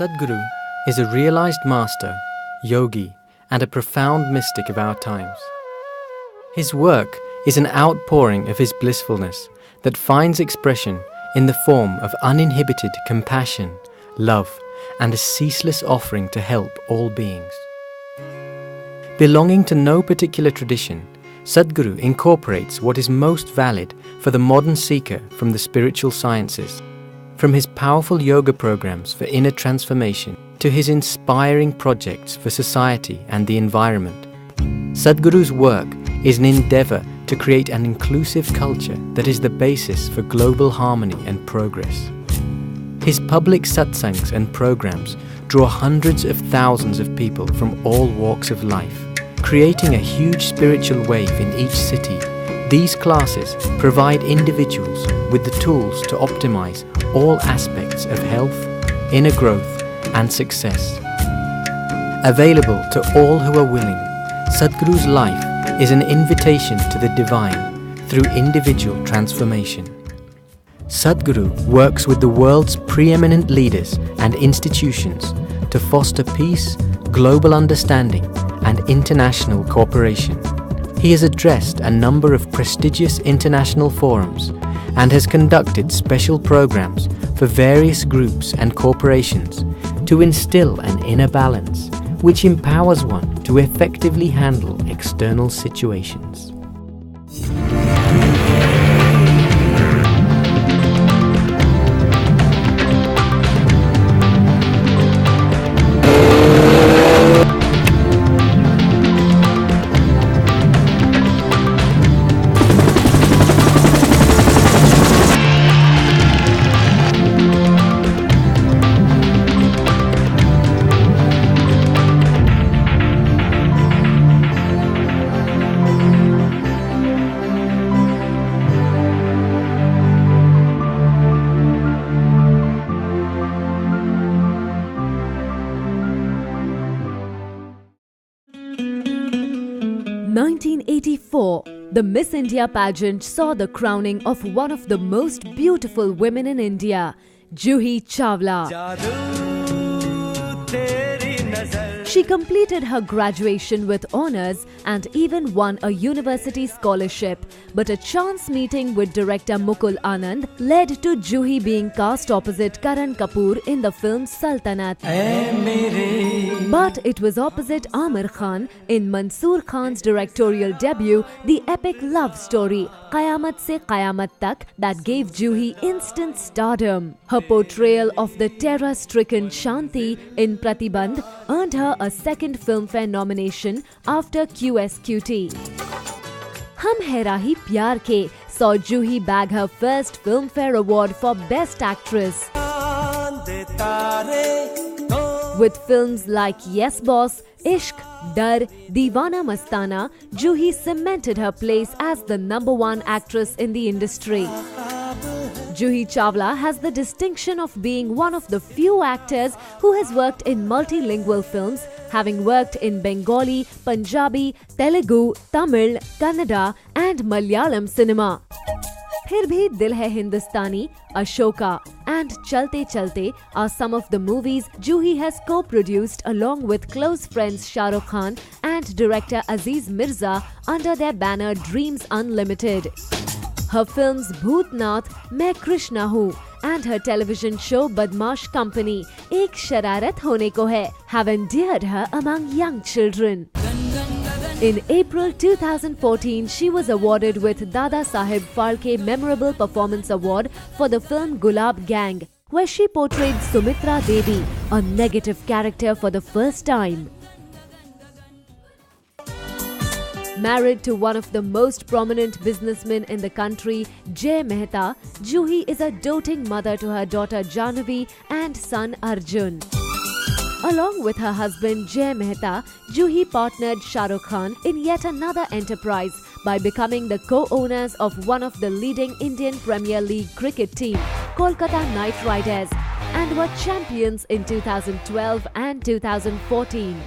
Sadhguru is a realized master, yogi, and a profound mystic of our times. His work is an outpouring of his blissfulness that finds expression in the form of uninhibited compassion, love, and a ceaseless offering to help all beings. Belonging to no particular tradition, Sadhguru incorporates what is most valid for the modern seeker from the spiritual sciences, from his powerful yoga programs for inner transformation to his inspiring projects for society and the environment. Sadhguru's work is an endeavor to create an inclusive culture that is the basis for global harmony and progress. His public satsangs and programs draw hundreds of thousands of people from all walks of life, creating a huge spiritual wave in each city. These classes provide individuals with the tools to optimize all aspects of health, inner growth, and success. Available to all who are willing, Sadhguru's life is an invitation to the divine through individual transformation. Sadhguru works with the world's preeminent leaders and institutions to foster peace, global understanding, and international cooperation. He has addressed a number of prestigious international forums and has conducted special programs for various groups and corporations to instill an inner balance which empowers one to effectively handle external situations. In 1984, the Miss India pageant saw the crowning of one of the most beautiful women in India, Juhi Chawla. She completed her graduation with honors and even won a university scholarship. But a chance meeting with director Mukul Anand led to Juhi being cast opposite Karan Kapoor in the film Sultanat. But it was opposite Amir Khan in Mansoor Khan's directorial debut, the epic love story Qayamat Se Qayamat Tak, that gave Juhi instant stardom. Her portrayal of the terror-stricken Shanti in Pratibandh earned her a second Filmfare nomination after QSQT. Hum Hai Rahi Pyar Ke saw Juhi bag her first Filmfare Award for Best Actress. With films like Yes Boss, Ishq, Dar, Deewana Mastana, Juhi cemented her place as the #1 actress in the industry. Juhi Chawla has the distinction of being one of the few actors who has worked in multilingual films, having worked in Bengali, Punjabi, Telugu, Tamil, Kannada and Malayalam cinema. Phir Bhi Dil Hai Hindustani, Ashoka and Chalte Chalte are some of the movies Juhi has co-produced along with close friends Shah Rukh Khan and director Aziz Mirza under their banner Dreams Unlimited. Her films Bhootnath, Main Krishna Hoon and her television show Badmaash Company, Ek Shararat Hone Ko Hai, have endeared her among young children. In April 2014, she was awarded with Dada Saheb Phalke Memorable Performance Award for the film Gulab Gang, where she portrayed Sumitra Devi, a negative character for the first time. Married to one of the most prominent businessmen in the country, Jay Mehta, Juhi is a doting mother to her daughter Jahnavi and son Arjun. Along with her husband Jay Mehta, Juhi partnered Shah Rukh Khan in yet another enterprise by becoming the co-owners of one of the leading Indian Premier League cricket team, Kolkata Knight Riders, and were champions in 2012 and 2014.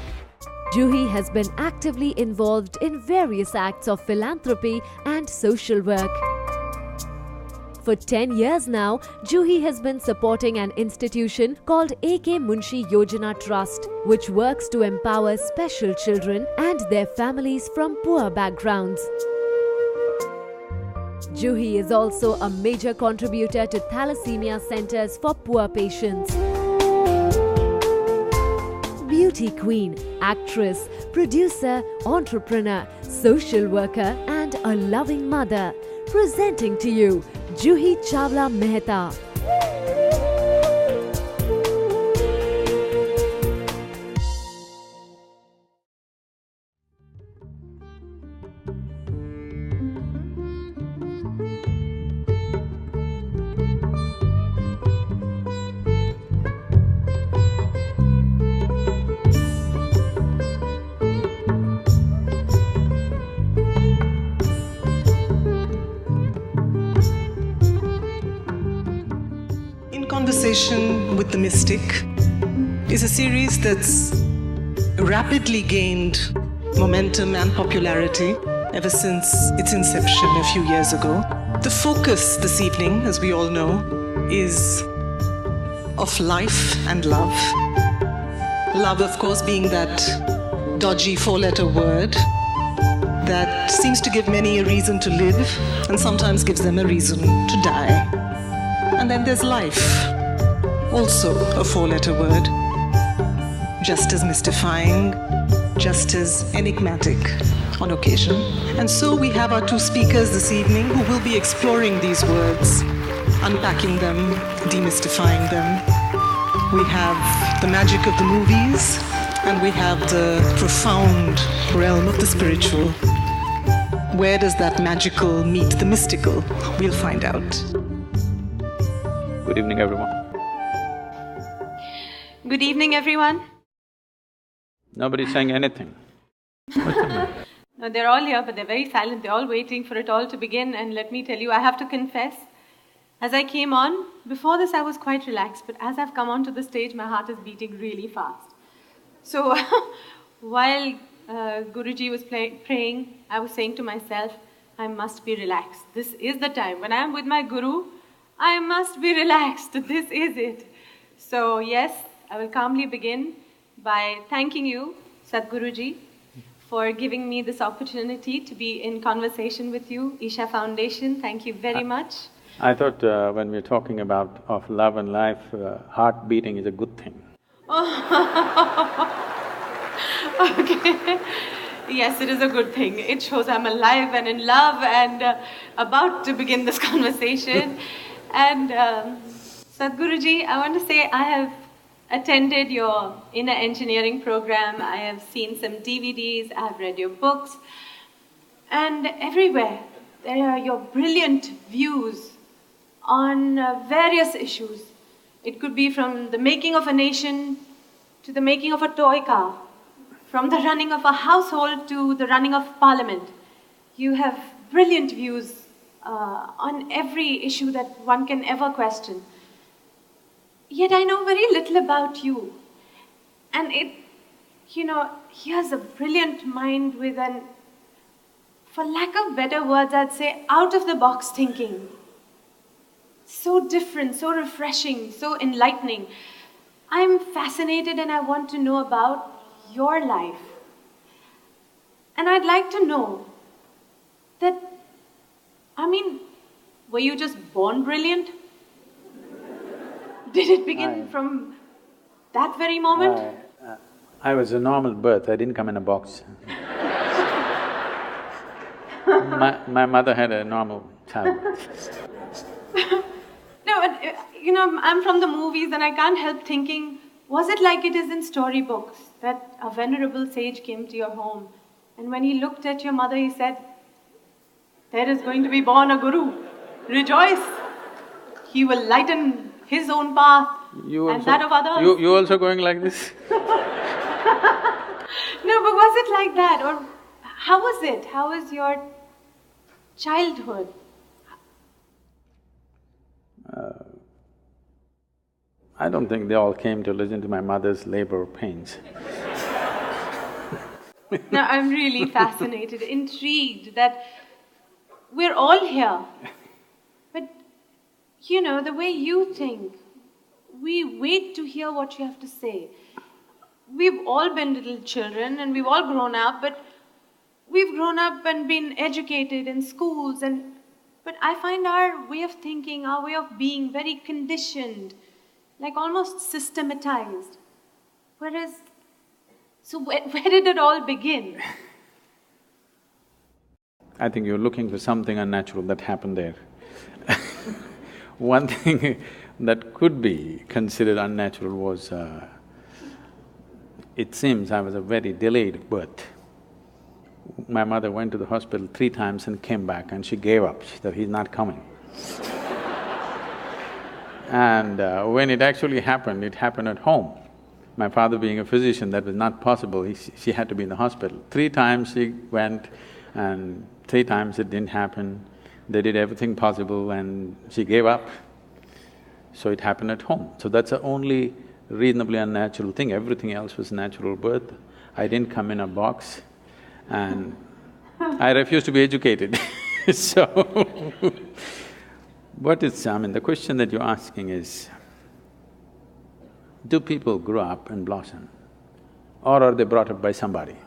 Juhi has been actively involved in various acts of philanthropy and social work. For 10 years now, Juhi has been supporting an institution called AK Munshi Yojana Trust, which works to empower special children and their families from poor backgrounds. Juhi is also a major contributor to thalassemia centers for poor patients. Beauty queen, actress, producer, entrepreneur, social worker and a loving mother. Presenting to you, Juhi Chawla Mehta. Conversation with the Mystic is a series that's rapidly gained momentum and popularity ever since its inception a few years ago. The focus this evening, as we all know, is of life and love. Love, of course, being that dodgy four-letter word that seems to give many a reason to live and sometimes gives them a reason to die. And then there's life, also a four-letter word, just as mystifying, just as enigmatic on occasion. And so we have our two speakers this evening who will be exploring these words, unpacking them, demystifying them. We have the magic of the movies, and we have the profound realm of the spiritual. Where does that magical meet the mystical? We'll find out. Good evening, everyone. Good evening, everyone. Nobody's saying anything. What's the matter? No, they're all here, but they're very silent. They're all waiting for it all to begin. And let me tell you, I have to confess, as I came on, before this I was quite relaxed, but as I've come onto the stage, my heart is beating really fast. So while Guruji was praying, I was saying to myself, I must be relaxed. This is the time. When I am with my Guru, I must be relaxed. This is it. So yes, I will calmly begin by thanking you, Sadhguruji, for giving me this opportunity to be in conversation with you. Isha Foundation, thank you very much. I thought when we're talking about of love and life, heart beating is a good thing. Okay. Yes, it is a good thing. It shows I'm alive and in love and about to begin this conversation. And Sadhguruji, I want to say I have attended your inner engineering program. I have seen some DVDs, I have read your books. And everywhere, there are your brilliant views on various issues. It could be from the making of a nation to the making of a toy car, from the running of a household to the running of parliament. You have brilliant views on every issue that one can ever question. Yet I know very little about you. And here's a brilliant mind with an, for lack of better words, I'd say out-of-the-box thinking. So different, so refreshing, so enlightening. I'm fascinated and I want to know about your life. And I'd like to know that, were you just born brilliant? Did it begin from that very moment? I was a normal birth, I didn't come in a box. My mother had a normal childbirth. No, but, I'm from the movies and I can't help thinking, was it like it is in storybooks, that a venerable sage came to your home and when he looked at your mother, he said, there is going to be born a guru. Rejoice! He will lighten his own path and that of others. You also going like this? No, but was it like that? Or how was it? How was your childhood? I don't think they all came to listen to my mother's labor pains. Now, I'm really fascinated, intrigued that we're all here. But the way you think. We wait to hear what you have to say. We've all been little children and we've all grown up, but we've grown up and been educated in schools, but I find our way of thinking, our way of being very conditioned, like almost systematized. So where did it all begin? I think you're looking for something unnatural that happened there. One thing that could be considered unnatural was, it seems I was a very delayed birth. My mother went to the hospital 3 times and came back and she gave up, she said, he's not coming. And when it actually happened, it happened at home. My father being a physician, that was not possible, she had to be in the hospital. 3 times she went and 3 times it didn't happen. They did everything possible and she gave up. So it happened at home. So that's the only reasonably unnatural thing, everything else was natural birth. I didn't come in a box and I refused to be educated so the question that you're asking is, do people grow up and blossom or are they brought up by somebody?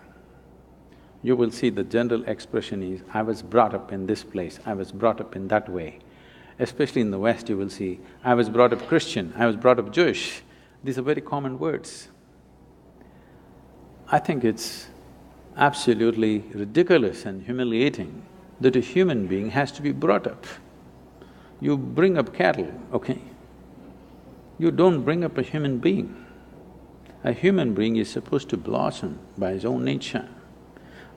You will see the general expression is, I was brought up in this place, I was brought up in that way. Especially in the West, you will see, I was brought up Christian, I was brought up Jewish. These are very common words. I think it's absolutely ridiculous and humiliating that a human being has to be brought up. You bring up cattle, okay? You don't bring up a human being. A human being is supposed to blossom by his own nature.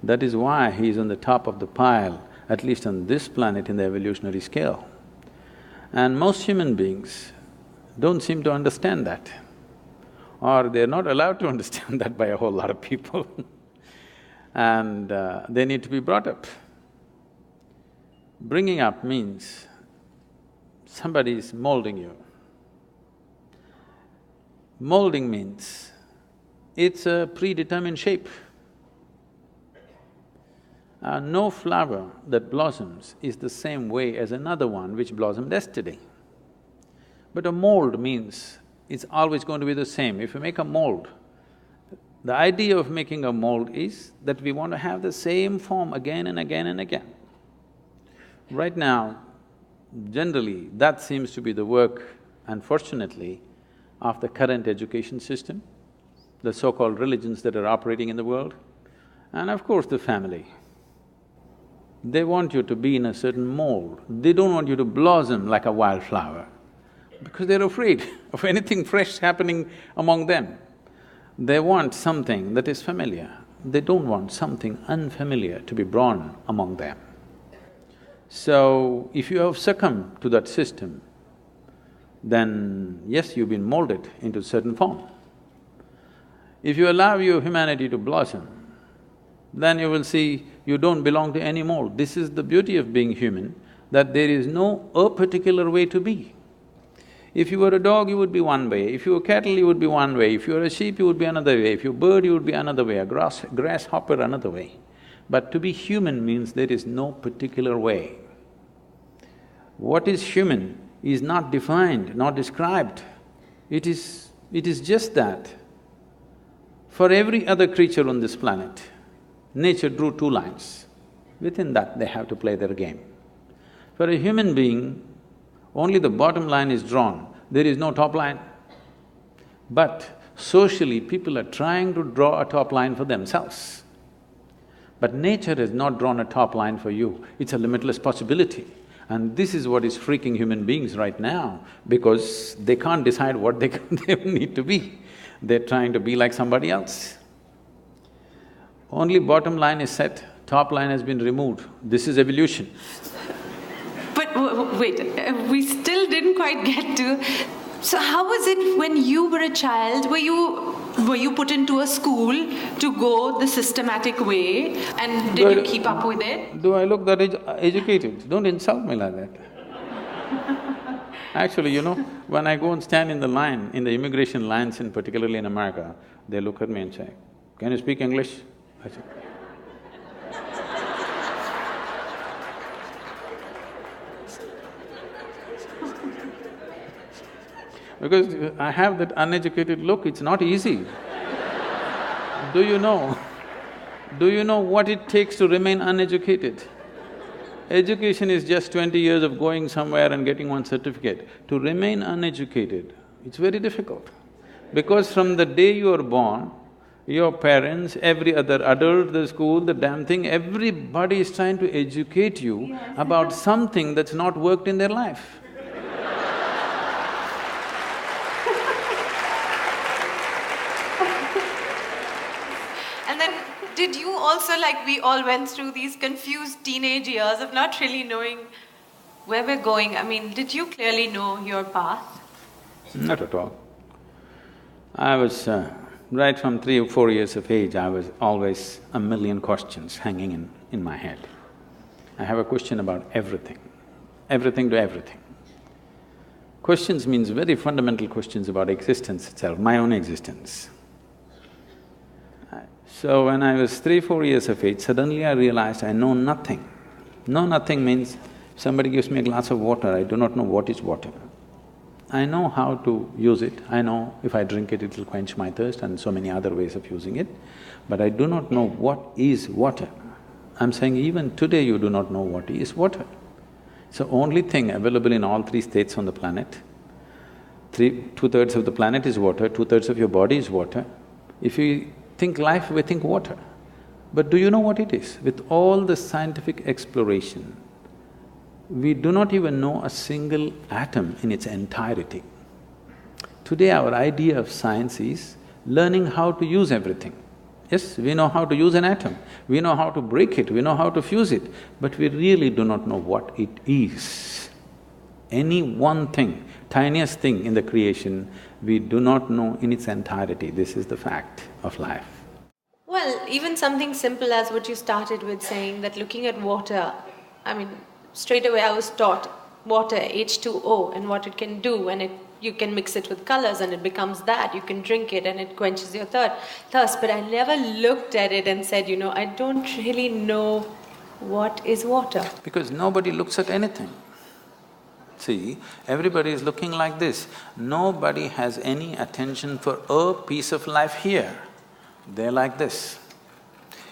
That is why he is on the top of the pile, at least on this planet in the evolutionary scale. And most human beings don't seem to understand that, or they're not allowed to understand that by a whole lot of people and they need to be brought up. Bringing up means somebody is molding you. Molding means it's a predetermined shape. No flower that blossoms is the same way as another one which blossomed yesterday. But a mold means it's always going to be the same. If you make a mold, the idea of making a mold is that we want to have the same form again and again and again. Right now, generally, that seems to be the work, unfortunately, of the current education system, the so-called religions that are operating in the world, and of course the family. They want you to be in a certain mold. They don't want you to blossom like a wildflower because they're afraid of anything fresh happening among them. They want something that is familiar. They don't want something unfamiliar to be born among them. So, if you have succumbed to that system, then yes, you've been molded into a certain form. If you allow your humanity to blossom, then you will see you don't belong to any mold. This is the beauty of being human, that there is no a particular way to be. If you were a dog, you would be one way, if you were cattle, you would be one way, if you were a sheep, you would be another way, if you were a bird, you would be another way, a grasshopper another way. But to be human means there is no particular way. What is human is not defined, not described. It is just that. For every other creature on this planet, nature drew 2 lines. Within that, they have to play their game. For a human being, only the bottom line is drawn, there is no top line. But socially, people are trying to draw a top line for themselves. But nature has not drawn a top line for you, it's a limitless possibility. And this is what is freaking human beings right now, because they can't decide what they need to be. They're trying to be like somebody else. Only bottom line is set, top line has been removed. This is evolution. But wait, we still didn't quite get to… So how was it when you were a child? Were you put into a school to go the systematic way, and did you keep up with it? Do I look that educated? Don't insult me like that. Actually, when I go and stand in the line, in the immigration lines, and particularly in America, they look at me and say, "Can you speak English?" I say, Because I have that uneducated look, it's not easy. Do you know? Do you know what it takes to remain uneducated? Education is just 20 years of going somewhere and getting one certificate. To remain uneducated, it's very difficult. Because from the day you are born, your parents, every other adult, the school, the damn thing, everybody is trying to educate you about something that's not worked in their life. And then, did you also, like we all went through these confused teenage years of not really knowing where we're going? I mean, did you clearly know your path? Not at all. I was… right from 3 or 4 years of age, I was always a million questions hanging in my head. I have a question about everything to everything. Questions means very fundamental questions about existence itself, my own existence. So when I was 3, 4 years of age, suddenly I realized I know nothing. Know nothing means somebody gives me a glass of water, I do not know what is water. I know how to use it, I know if I drink it, it'll quench my thirst and so many other ways of using it, but I do not know what is water. I'm saying even today you do not know what is water. So only thing available in all 3 states on the planet, 2/3 of the planet is water, 2/3 of your body is water. If you think life, we think water. But do you know what it is? With all the scientific exploration, we do not even know a single atom in its entirety. Today our idea of science is learning how to use everything. Yes, we know how to use an atom, we know how to break it, we know how to fuse it, but we really do not know what it is. Any one thing, tiniest thing in the creation, we do not know in its entirety. This is the fact of life. Well, even something simple as what you started with saying, that looking at water, I mean, straight away I was taught water, H2O, and what it can do, and you can mix it with colors and it becomes that, you can drink it and it quenches your thirst. But I never looked at it and said, I don't really know what is water. Because nobody looks at anything. See, everybody is looking like this. Nobody has any attention for a piece of life here. They're like this.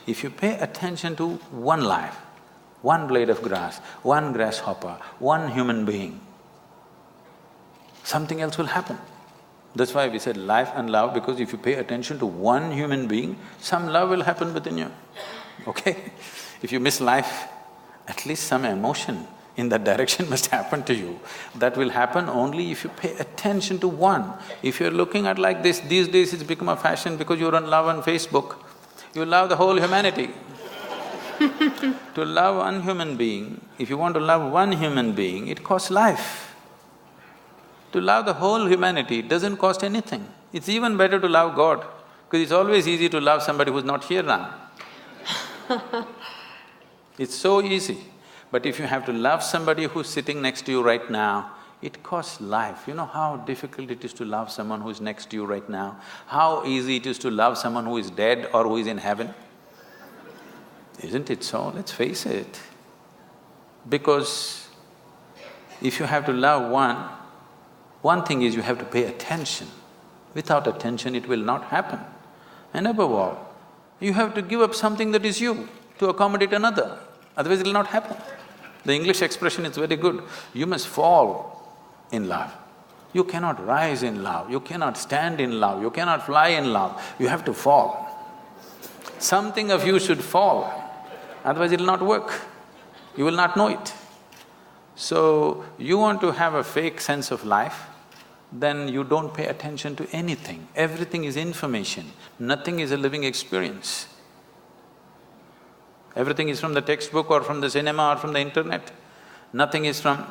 If you pay attention to one life, one blade of grass, one grasshopper, one human being, something else will happen. That's why we said life and love, because if you pay attention to one human being, some love will happen within you, okay? If you miss life, at least some emotion in that direction must happen to you. That will happen only if you pay attention to one. If you're looking at like this, these days it's become a fashion because you're on love on Facebook, you love the whole humanity. To love one human being, if you want to love one human being, it costs life. To love the whole humanity doesn't cost anything. It's even better to love God, because it's always easy to love somebody who's not here now. It's so easy. But if you have to love somebody who's sitting next to you right now, it costs life. You know how difficult it is to love someone who is next to you right now? How easy it is to love someone who is dead or who is in heaven? Isn't it so? Let's face it. Because if you have to love one thing is you have to pay attention. Without attention, it will not happen. And above all, you have to give up something that is you to accommodate another, otherwise it will not happen. The English expression is very good, you must fall in love. You cannot rise in love, you cannot stand in love, you cannot fly in love, you have to fall. Something of you should fall, otherwise it will not work, you will not know it. So, you want to have a fake sense of life, then you don't pay attention to anything. Everything is information, nothing is a living experience. Everything is from the textbook or from the cinema or from the internet. Nothing is from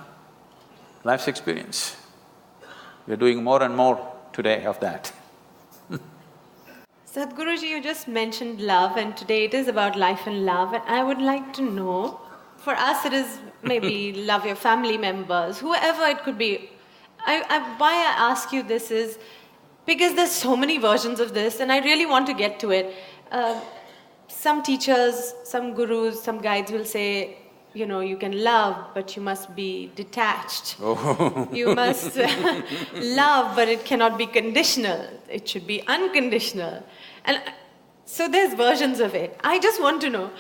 life's experience. We're doing more and more today of that. Sadhguruji, you just mentioned love, and today it is about life and love, and I would like to know, for us it is maybe love your family members, whoever it could be. Why I ask you this is because there's so many versions of this and I really want to get to it. Some teachers, some gurus, some guides will say you can love, but you must be detached. Oh. You must love, but it cannot be conditional. It should be unconditional. And so there's versions of it. I just want to know.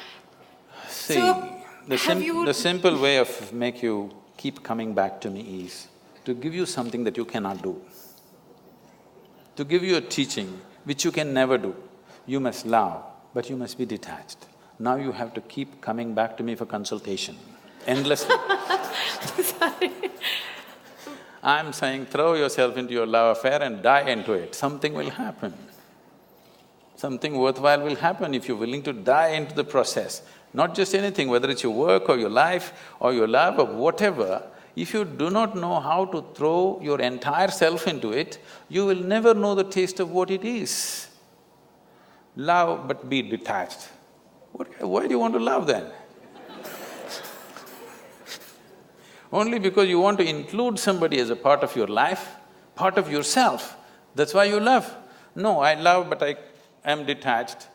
See, So, the simple way of make you keep coming back to me is to give you something that you cannot do. To give you a teaching which you can never do. You must love, but you must be detached. Now you have to keep coming back to me for consultation, endlessly. Sorry. I'm saying throw yourself into your love affair and die into it, something will happen. Something worthwhile will happen if you're willing to die into the process. Not just anything, whether it's your work or your life or your love or whatever, if you do not know how to throw your entire self into it, you will never know the taste of what it is. Love but be detached. Why do you want to love then? Only because you want to include somebody as a part of your life, part of yourself, that's why you love. No, I love but I am detached.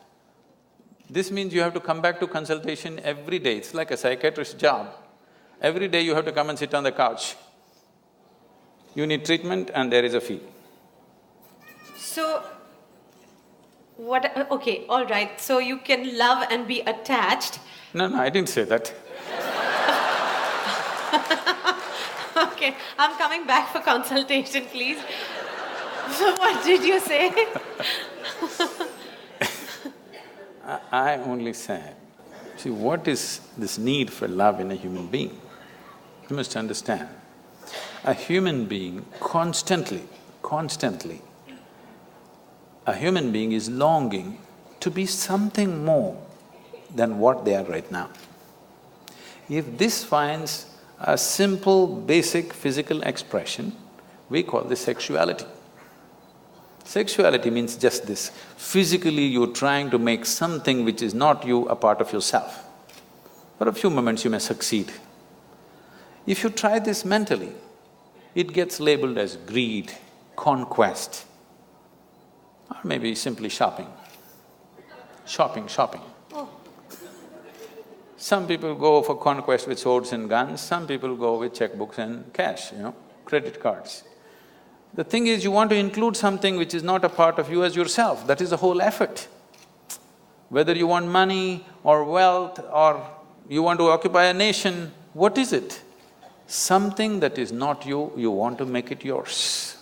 This means you have to come back to consultation every day, it's like a psychiatrist's job. Every day you have to come and sit on the couch. You need treatment and there is a fee. So, okay, all right. So you can love and be attached. No, I didn't say that. Okay, I'm coming back for consultation, please. So what did you say? I only said, see, what is this need for love in a human being? You must understand, a human being constantly, a human being is longing to be something more than what they are right now. If this finds a simple, basic physical expression, we call this sexuality. Sexuality means just this, physically you're trying to make something which is not you a part of yourself. For a few moments you may succeed. If you try this mentally, it gets labeled as greed, conquest, or maybe simply shopping. Shopping. Oh. Some people go for conquest with swords and guns, some people go with checkbooks and cash, credit cards. The thing is, you want to include something which is not a part of you as yourself, that is the whole effort. Whether you want money or wealth or you want to occupy a nation, what is it? Something that is not you, you want to make it yours.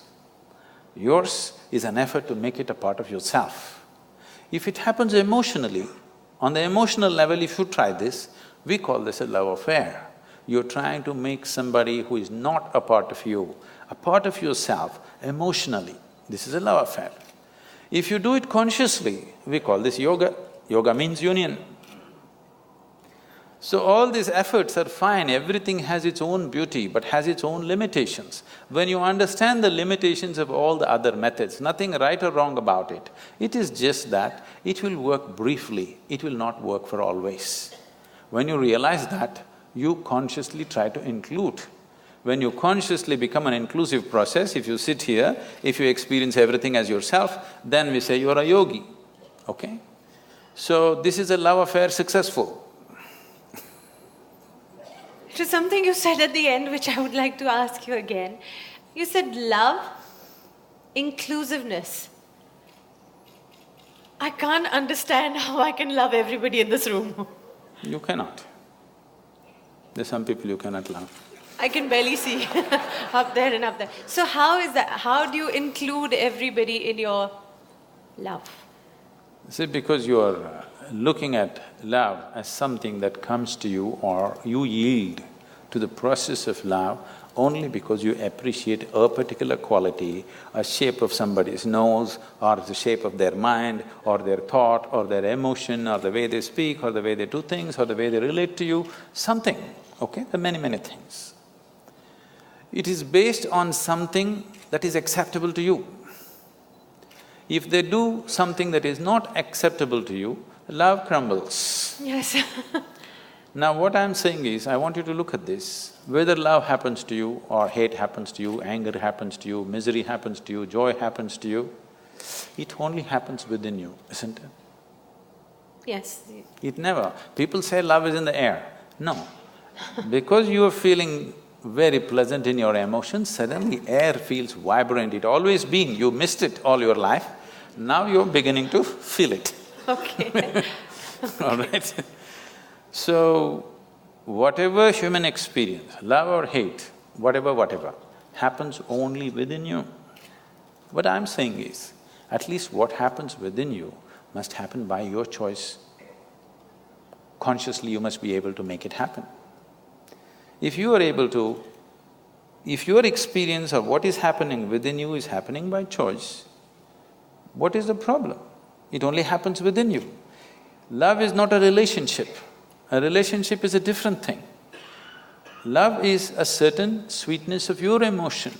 Yours is an effort to make it a part of yourself. If it happens emotionally, on the emotional level if you try this, we call this a love affair. You're trying to make somebody who is not a part of you, a part of yourself emotionally. This is a love affair. If you do it consciously, we call this yoga. Yoga means union. So all these efforts are fine, everything has its own beauty but has its own limitations. When you understand the limitations of all the other methods, nothing right or wrong about it, it is just that it will work briefly, it will not work for always. When you realize that, you consciously try to include. When you consciously become an inclusive process, if you sit here, if you experience everything as yourself, then we say you're a yogi, okay? So this is a love affair successful. It was something you said at the end which I would like to ask you again. You said love, inclusiveness. I can't understand how I can love everybody in this room. You cannot. There's some people you cannot love. I can barely see up there and up there. So how is that? How do you include everybody in your love? See, because you are looking at love as something that comes to you or you yield to the process of love only because you appreciate a particular quality, a shape of somebody's nose or the shape of their mind or their thought or their emotion or the way they speak or the way they do things or the way they relate to you, something, okay? There are many things. It is based on something that is acceptable to you. If they do something that is not acceptable to you, love crumbles. Yes. Now what I'm saying is, I want you to look at this, whether love happens to you or hate happens to you, anger happens to you, misery happens to you, joy happens to you, it only happens within you, isn't it? Yes. It never… People say love is in the air. No, Because you are feeling very pleasant in your emotions, suddenly air feels vibrant, it always been, you missed it all your life, now you're beginning to feel it. Okay. All right? So, whatever human experience, love or hate, whatever, happens only within you. What I'm saying is, at least what happens within you must happen by your choice. Consciously you must be able to make it happen. If you are able to… if your experience of what is happening within you is happening by choice, what is the problem? It only happens within you. Love is not a relationship. A relationship is a different thing. Love is a certain sweetness of your emotion.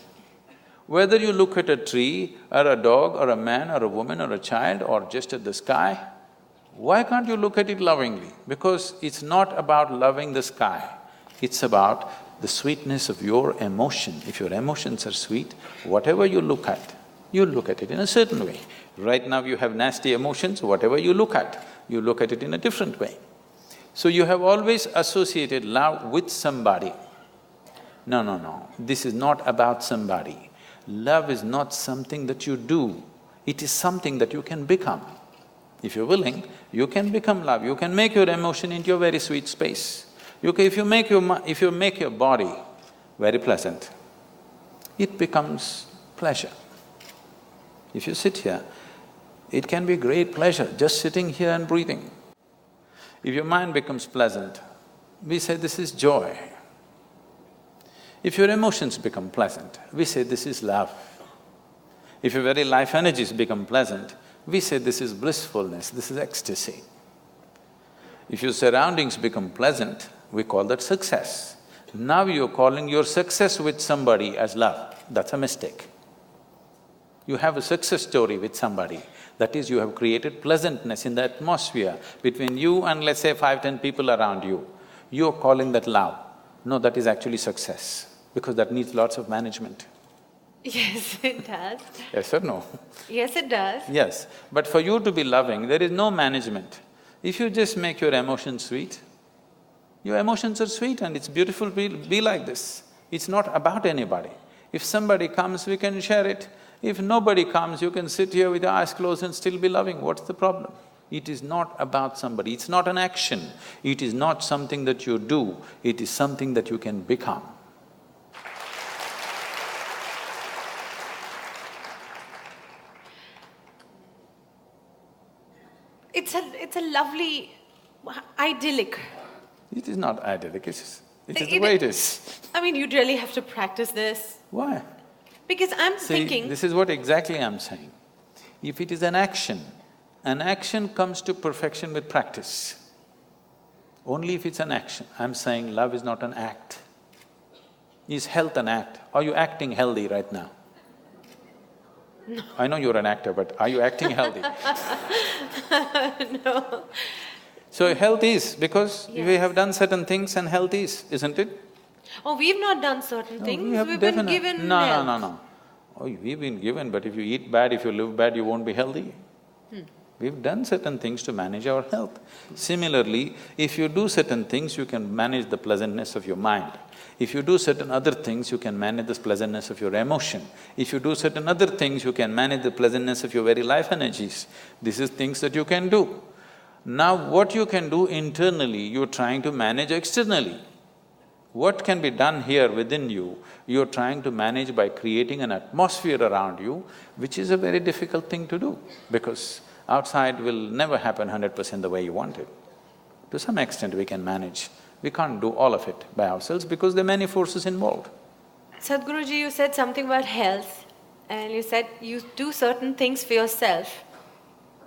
Whether you look at a tree, or a dog, or a man, or a woman, or a child, or just at the sky, why can't you look at it lovingly? Because it's not about loving the sky, it's about the sweetness of your emotion. If your emotions are sweet, whatever you look at it in a certain way. Right now you have nasty emotions, whatever you look at it in a different way. So you have always associated love with somebody. No, this is not about somebody. Love is not something that you do, it is something that you can become. If you're willing, you can become love, you can make your emotion into a very sweet space. If you make your body very pleasant, it becomes pleasure. If you sit here, it can be great pleasure just sitting here and breathing. If your mind becomes pleasant, we say this is joy. If your emotions become pleasant, we say this is love. If your very life energies become pleasant, we say this is blissfulness, this is ecstasy. If your surroundings become pleasant, we call that success. Now you're calling your success with somebody as love, that's a mistake. You have a success story with somebody, that is, you have created pleasantness in the atmosphere between you and let's say 5–10 people around you. You're calling that love. No, that is actually success, because that needs lots of management. Yes, it does. Yes or no? Yes, it does. Yes, but for you to be loving, there is no management. If you just make your emotions sweet, your emotions are sweet and it's beautiful, be like this. It's not about anybody. If somebody comes, we can share it. If nobody comes, you can sit here with your eyes closed and still be loving. What's the problem? It is not about somebody, it's not an action. It is not something that you do, it is something that you can become. It's a lovely, idyllic. It is not idyllic, it is the way it is. I mean, you'd really have to practice this. Why? Because I'm See, thinking… this is what exactly I'm saying. If it is an action comes to perfection with practice. Only if it's an action. I'm saying love is not an act. Is health an act? Are you acting healthy right now? No. I know you're an actor, but are you acting healthy? No. So health is, because Yes. we have done certain things and health is, isn't it? Oh, we've not done certain No, things, we have we've been definite- given No. health. Oh, we've been given, but if you eat bad, if you live bad, you won't be healthy. We've done certain things to manage our health. Similarly, if you do certain things, you can manage the pleasantness of your mind. If you do certain other things, you can manage the pleasantness of your emotion. If you do certain other things, you can manage the pleasantness of your very life energies. This is things that you can do. Now, what you can do internally, you're trying to manage externally. What can be done here within you, you're trying to manage by creating an atmosphere around you, which is a very difficult thing to do, because outside will never happen 100% the way you want it. To some extent we can manage. We can't do all of it by ourselves because there are many forces involved. Sadhguruji, you said something about health, and you said you do certain things for yourself.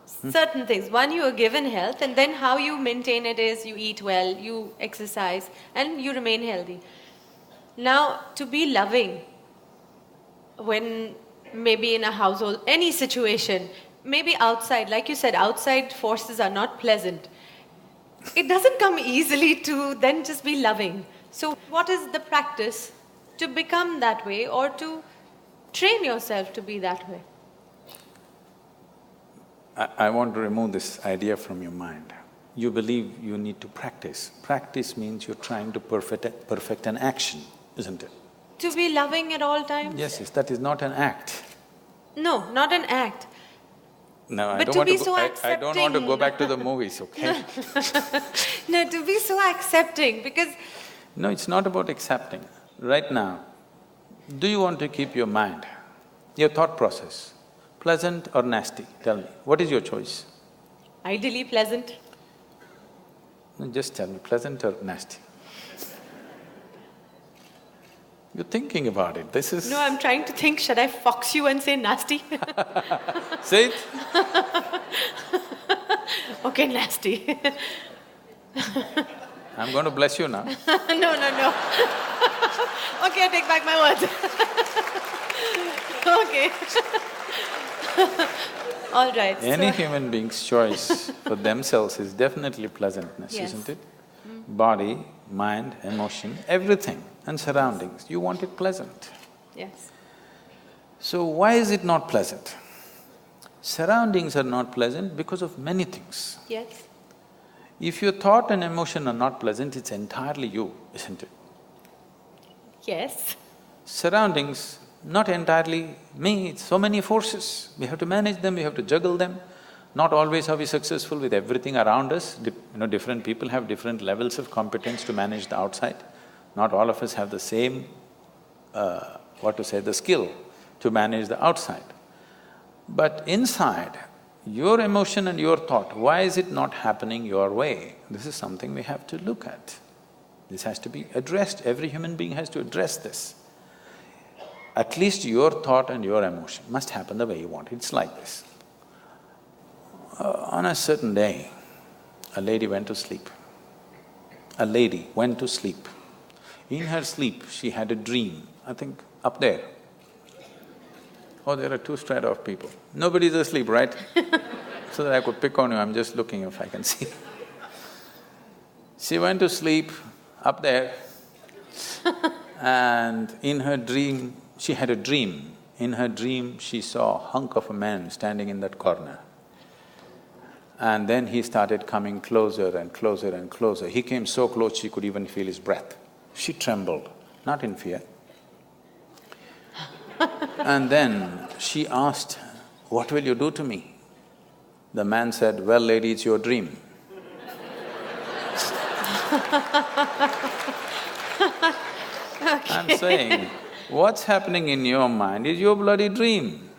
Certain things. One, you are given health, and then how you maintain it is you eat well, you exercise, and you remain healthy. Now, to be loving, when maybe in a household, any situation, maybe outside, like you said, outside forces are not pleasant. It doesn't come easily to then just be loving. So what is the practice to become that way or to train yourself to be that way? I want to remove this idea from your mind. you believe you need to practice. Practice means you're trying to perfect an action, isn't it? To be loving at all times? Yes, yes, that is not an act. No, not an act. No, I But don't to want be to so go, I don't want to go accepting. back to the movies, okay? No, to be so accepting, because No, it's not about accepting. Right now, do you want to keep your mind, your thought process, pleasant or nasty? Tell me, what is your choice? ideally pleasant. No, just tell me, pleasant or nasty? You're thinking about it, this is… No, I'm trying to think, should I fox you and say nasty? Say it. Okay, nasty. I'm going to bless you now. No. Okay, I take back my words. Okay. All right. Any so, human being's choice for themselves is definitely pleasantness, Yes. isn't it? Body, mind, emotion, everything and surroundings, you want it pleasant. yes. So why is it not pleasant? Surroundings are not pleasant because of many things. Yes. If your thought and emotion are not pleasant, it's entirely you, isn't it? Yes. Surroundings, not entirely me, it's so many forces. We have to manage them, we have to juggle them. Not always are we successful with everything around us. Different people have different levels of competence to manage the outside. Not all of us have the same, the skill to manage the outside. But inside, your emotion and your thought, why is it not happening your way? This is something we have to look at. This has to be addressed, every human being has to address this. At least your thought and your emotion must happen the way you want. It's like this. On a certain day, a lady went to sleep. A lady went to sleep. In her sleep, she had a dream, I think up there. Oh, there are two strata of people. Nobody's asleep, right? So that I could pick on you, I'm just looking if I can see. She went to sleep up there and in her dream, she had a dream. In her dream, she saw a hunk of a man standing in that corner. And then he started coming closer and closer and closer. He came so close she could even feel his breath. She trembled, not in fear. And then she asked, "What will you do to me?" The man said, "Well, lady, it's your dream." I'm saying, what's happening in your mind is your bloody dream.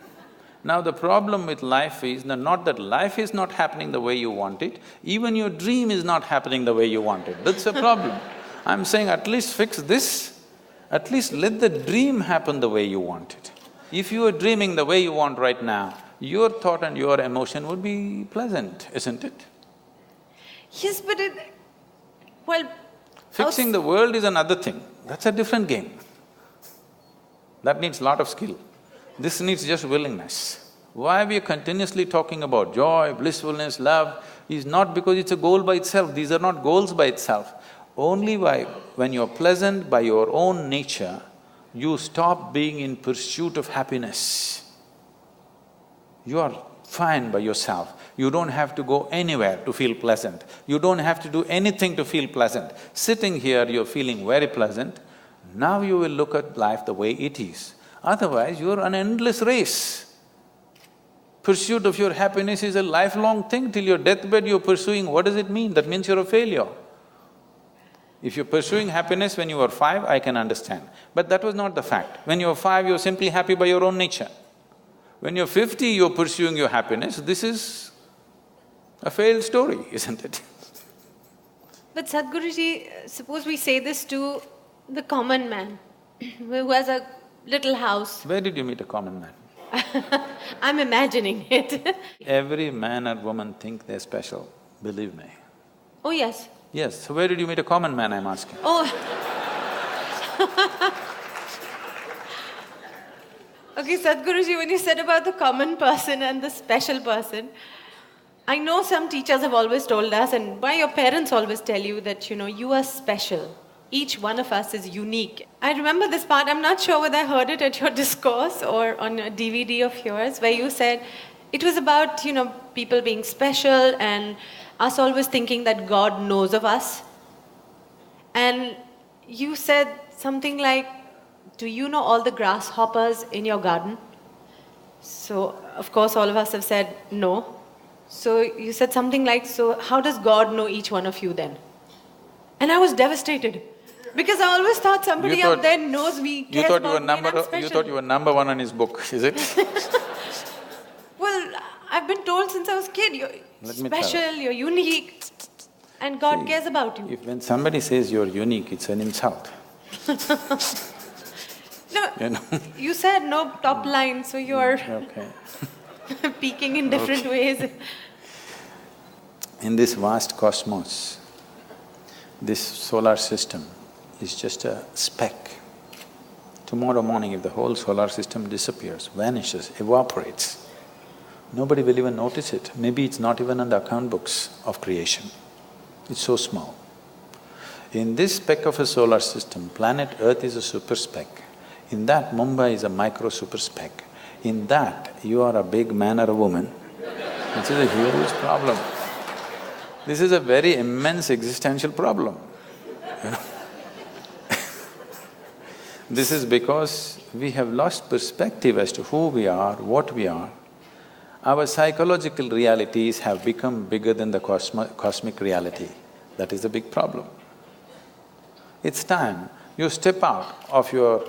Now the problem with life is not that life is not happening the way you want it, even your dream is not happening the way you want it. That's a problem. I'm saying at least fix this, at least let the dream happen the way you want it. If you are dreaming the way you want right now, your thought and your emotion would be pleasant, isn't it? Yes, but well… Fixing the world is another thing, that's a different game. That needs lot of skill. This needs just willingness. Why we are continuously talking about joy, blissfulness, love is not because it's a goal by itself, these are not goals by itself. Only when you're pleasant by your own nature, you stop being in pursuit of happiness. You are fine by yourself. You don't have to go anywhere to feel pleasant. You don't have to do anything to feel pleasant. Sitting here, you're feeling very pleasant. Now you will look at life the way it is. Otherwise, you're an endless race. Pursuit of your happiness is a lifelong thing. Till your deathbed you're pursuing, what does it mean? That means you're a failure. If you're pursuing happiness when you were 5, I can understand. But that was not the fact. When you were 5, you're simply happy by your own nature. When you're 50, you're pursuing your happiness, this is a failed story, isn't it? But Sadhguruji, suppose we say this to the common man who has a little house. Where did you meet a common man? I'm imagining it. Every man or woman think they're special, believe me. Oh, yes. Yes, so where did you meet a common man, I'm asking? Oh. Okay, Sadhguruji, when you said about the common person and the special person, I know some teachers have always told us, and why your parents always tell you that, you are special. Each one of us is unique. I remember this part, I'm not sure whether I heard it at your discourse or on a DVD of yours, where you said it was about, people being special and us always thinking that God knows of us. And you said something like, do you know all the grasshoppers in your garden? So, of course, all of us have said no. So you said something like, so how does God know each one of you then? And I was devastated. Because I always thought somebody out there knows me, cares about me, and I'm special. You thought you were number one on his book, is it? Well, I've been told since I was a kid, you're special, you're unique, and God cares about you. When somebody says you're unique, it's an insult. No, You know? you said no top line, so you're Okay. peaking in different ways. In this vast cosmos, this solar system is just a speck. Tomorrow morning, if the whole solar system disappears, vanishes, evaporates, nobody will even notice it. Maybe it's not even on the account books of creation. It's so small. In this speck of a solar system, planet Earth is a super speck. In that, Mumbai is a micro super speck. In that, you are a big man or a woman, which is a huge problem. This is a very immense existential problem. This is because we have lost perspective as to who we are, what we are. Our psychological realities have become bigger than the cosmic reality. That is the big problem. It's time you step out of your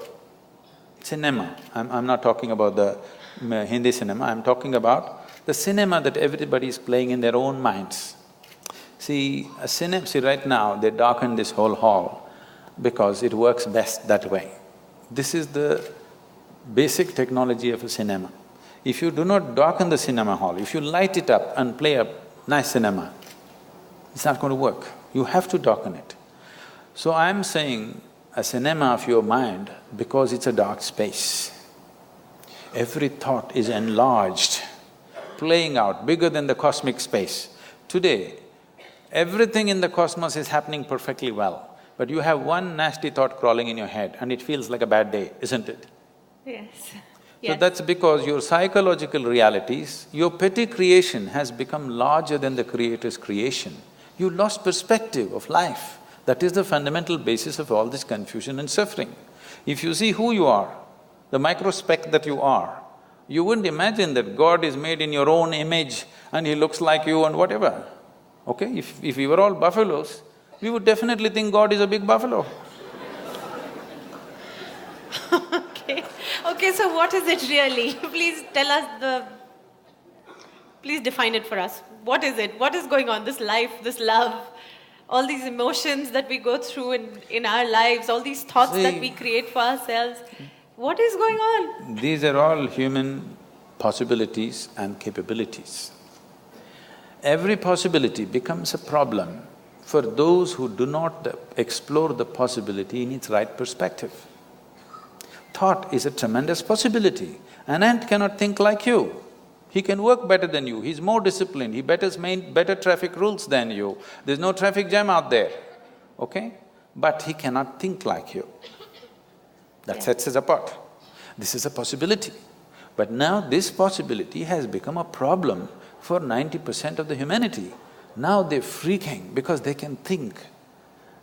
cinema. I'm not talking about the Hindi cinema, I'm talking about the cinema that everybody is playing in their own minds. See, right now they darken this whole hall because it works best that way. This is the basic technology of a cinema. If you do not darken the cinema hall, if you light it up and play a nice cinema, it's not going to work. You have to darken it. So I'm saying a cinema of your mind because it's a dark space. Every thought is enlarged, playing out bigger than the cosmic space. Today, everything in the cosmos is happening perfectly well. But you have one nasty thought crawling in your head and it feels like a bad day, isn't it? Yes. So that's because your psychological realities, your petty creation has become larger than the Creator's creation. You lost perspective of life. That is the fundamental basis of all this confusion and suffering. If you see who you are, the microspeck that you are, you wouldn't imagine that God is made in your own image and He looks like you and whatever. Okay? If we were all buffaloes, we would definitely think God is a big buffalo. Okay, so what is it really? Please tell us please define it for us. What is it? What is going on? This life, this love, all these emotions that we go through in our lives, all these thoughts that we create for ourselves. What is going on? These are all human possibilities and capabilities. Every possibility becomes a problem for those who do not explore the possibility in its right perspective. Thought is a tremendous possibility. An ant cannot think like you. He can work better than you, he's more disciplined, he better traffic rules than you. There's no traffic jam out there, okay? But he cannot think like you. That sets us apart. This is a possibility. But now this possibility has become a problem for 90% of the humanity. Now they're freaking because they can think.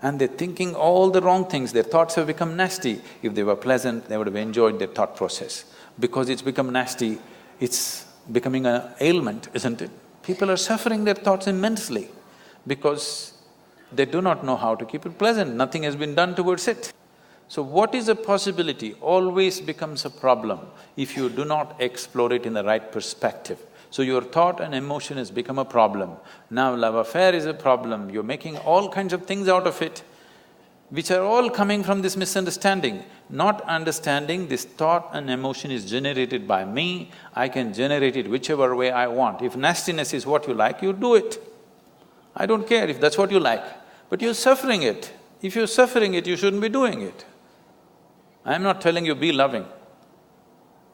And they're thinking all the wrong things, their thoughts have become nasty. If they were pleasant, they would have enjoyed their thought process. Because it's become nasty, it's becoming an ailment, isn't it? People are suffering their thoughts immensely because they do not know how to keep it pleasant, nothing has been done towards it. So what is a possibility always becomes a problem if you do not explore it in the right perspective. So your thought and emotion has become a problem. Now love affair is a problem, you're making all kinds of things out of it, which are all coming from this misunderstanding. Not understanding this thought and emotion is generated by me, I can generate it whichever way I want. If nastiness is what you like, you do it. I don't care if that's what you like, but you're suffering it. If you're suffering it, you shouldn't be doing it. I'm not telling you be loving.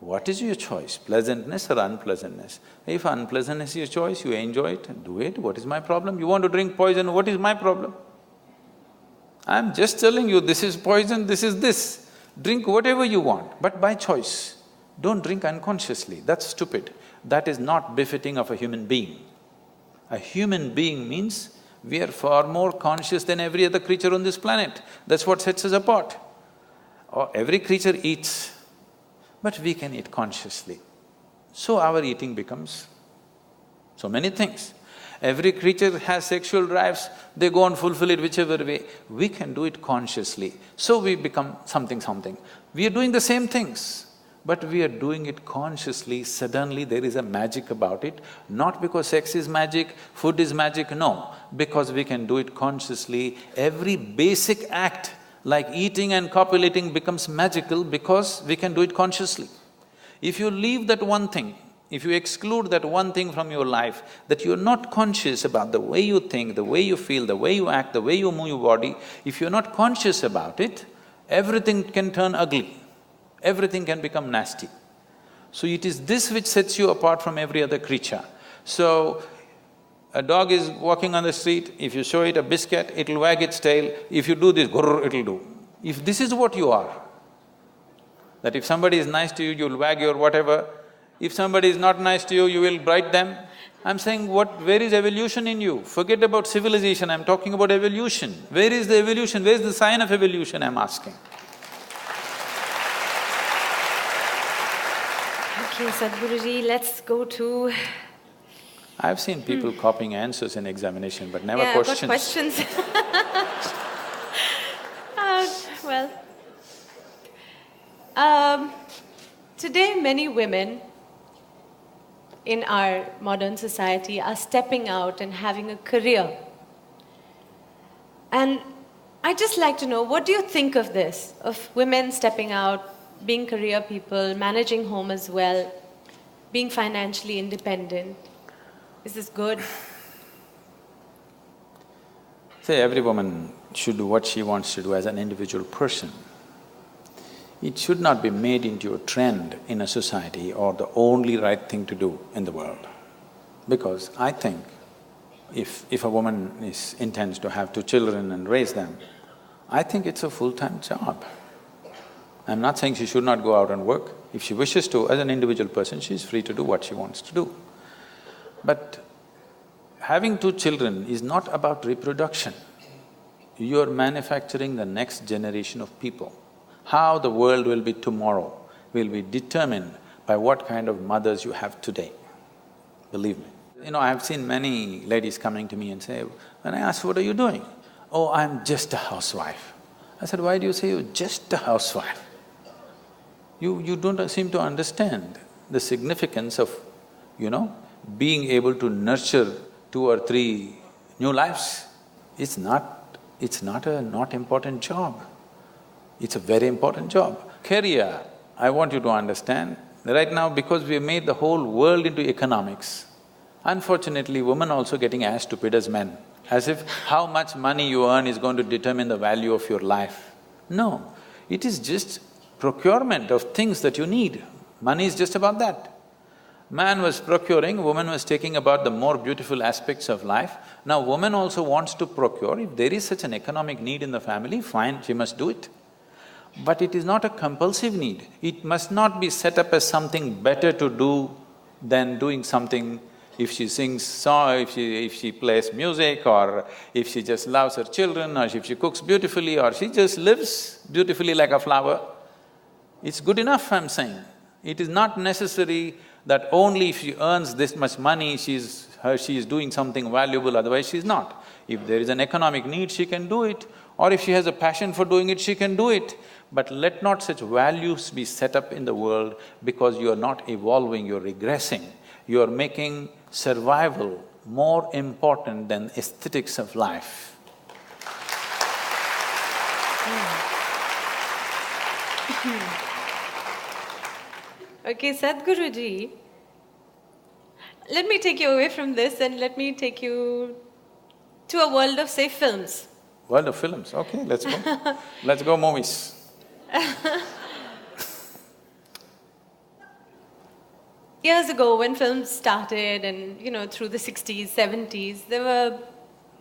What is your choice, pleasantness or unpleasantness? If unpleasantness is your choice, you enjoy it, do it, what is my problem? You want to drink poison, what is my problem? I'm just telling you, this is poison, this is this. Drink whatever you want, but by choice. Don't drink unconsciously, that's stupid. That is not befitting of a human being. A human being means we are far more conscious than every other creature on this planet. That's what sets us apart. Or every creature eats, but we can eat consciously. So our eating becomes so many things. Every creature has sexual drives, they go and fulfill it whichever way. We can do it consciously, so we become something. We are doing the same things, but we are doing it consciously. Suddenly there is a magic about it, not because sex is magic, food is magic, no, because we can do it consciously. Every basic act like eating and copulating becomes magical because we can do it consciously. If you leave that one thing, if you exclude that one thing from your life, that you're not conscious about the way you think, the way you feel, the way you act, the way you move your body, if you're not conscious about it, everything can turn ugly, everything can become nasty. So it is this which sets you apart from every other creature. So, a dog is walking on the street, if you show it a biscuit, it'll wag its tail, if you do this, grrr, it'll do. If this is what you are, that if somebody is nice to you, you'll wag your whatever, if somebody is not nice to you, you will bite them. I'm saying where is evolution in you? Forget about civilization, I'm talking about evolution. Where is the evolution? Where is the sign of evolution, I'm asking? Okay, Sadhguruji, let's go to… I've seen people copying answers in examination, but never questions. I've got questions. Today many women in our modern society are stepping out and having a career. And I'd just like to know, what do you think of this, of women stepping out, being career people, managing home as well, being financially independent? Is this good? Say, every woman should do what she wants to do as an individual person. It should not be made into a trend in a society or the only right thing to do in the world. Because I think if a woman intends to have 2 children and raise them, I think it's a full-time job. I'm not saying she should not go out and work. If she wishes to, as an individual person, she's free to do what she wants to do. But having 2 children is not about reproduction. You're manufacturing the next generation of people. How the world will be tomorrow will be determined by what kind of mothers you have today, believe me. You know, I've seen many ladies coming to me and say, when I ask, what are you doing? Oh, I'm just a housewife. I said, why do you say you're just a housewife? You don't seem to understand the significance of, being able to nurture 2 or 3 new lives. It's not a not important job. It's a very important job. Career, I want you to understand, right now because we have made the whole world into economics, unfortunately women also getting as stupid as men, as if how much money you earn is going to determine the value of your life. No, it is just procurement of things that you need. Money is just about that. Man was procuring, woman was taking about the more beautiful aspects of life. Now woman also wants to procure. If there is such an economic need in the family, fine, she must do it. But it is not a compulsive need. It must not be set up as something better to do than doing something. If she sings song, if she plays music, or if she just loves her children, or if she cooks beautifully, or she just lives beautifully like a flower, it's good enough, I'm saying. It is not necessary that only if she earns this much money, she is doing something valuable, otherwise she's not. If there is an economic need, she can do it, or if she has a passion for doing it, she can do it. But let not such values be set up in the world because you are not evolving, you're regressing. You are making survival more important than aesthetics of life. Okay, Sadhguruji, let me take you away from this and let me take you to a world of, say, films. World of films, okay, let's go. Let's go movies. Years ago, when films started and, through the 60s, 70s, there were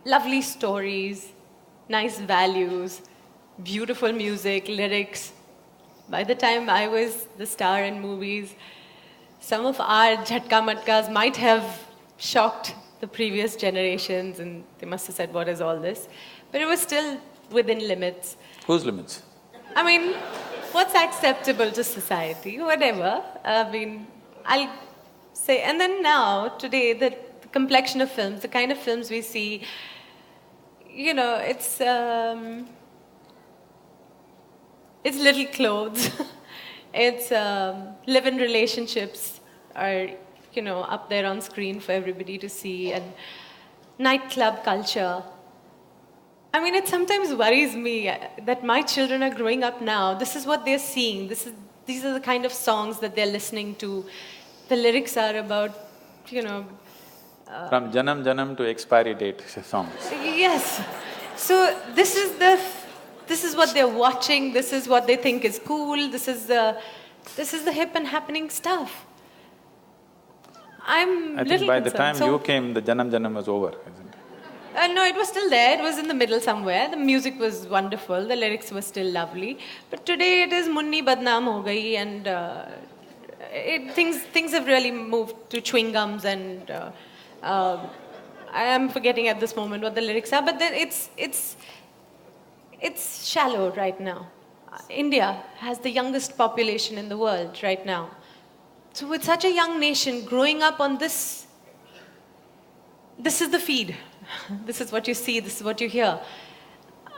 lovely stories, nice values, beautiful music, lyrics. By the time I was the star in movies, some of our jhatka matkas might have shocked the previous generations, and they must have said, what is all this? But it was still within limits. Whose limits? I mean, what's acceptable to society? Whatever. I mean, I'll say, and then now, today, the complexion of films, the kind of films we see, you know, it's little clothes. It's live-in relationships are, you know, up there on screen for everybody to see, and nightclub culture. I mean, it sometimes worries me that my children are growing up now. This is what they're seeing. These are the kind of songs that they're listening to. The lyrics are about, you know... From Janam Janam to expiry date songs. Yes. So this is what they're watching. This is what they think is cool. This is the hip and happening stuff. I think by the time you came, the Janam Janam was over, isn't it? No, it was still there. It was in the middle somewhere. The music was wonderful. The lyrics were still lovely. But today it is Munni Badnaam ho gayi, and things have really moved to chewing gums, and I am forgetting at this moment what the lyrics are. But then it's shallow right now. India has the youngest population in the world right now. So with such a young nation growing up on this is the feed. This is what you see, this is what you hear.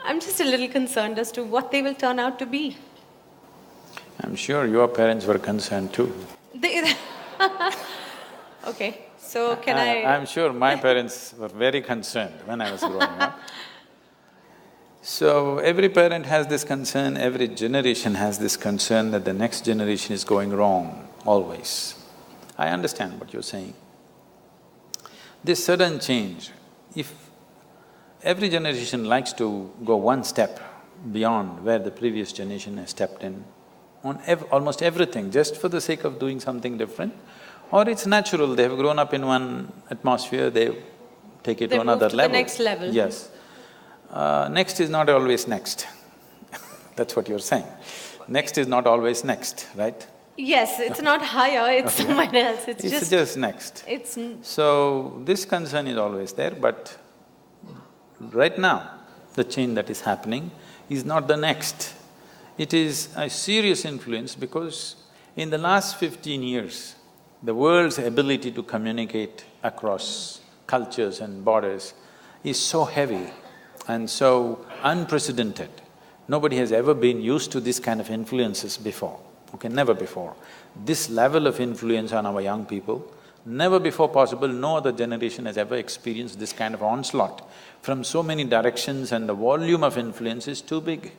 I'm just a little concerned as to what they will turn out to be. I'm sure your parents were concerned too. Okay, so can I'm sure my parents were very concerned when I was growing up. So every parent has this concern, every generation has this concern that the next generation is going wrong, always. I understand what you're saying. This sudden change, if every generation likes to go one step beyond where the previous generation has stepped in, on almost everything, just for the sake of doing something different, or it's natural, they have grown up in one atmosphere, they take it to another level. They move to the next level. Yes. Next is not always next. That's what you're saying. Next is not always next, right? Yes, it's not higher, it's someone else, it's just next. So, this concern is always there, but right now, the change that is happening is not the next. It is a serious influence because in the last 15 years, the world's ability to communicate across cultures and borders is so heavy and so unprecedented. Nobody has ever been used to this kind of influences before, okay, never before. This level of influence on our young people, never before possible, no other generation has ever experienced this kind of onslaught from so many directions, and the volume of influence is too big.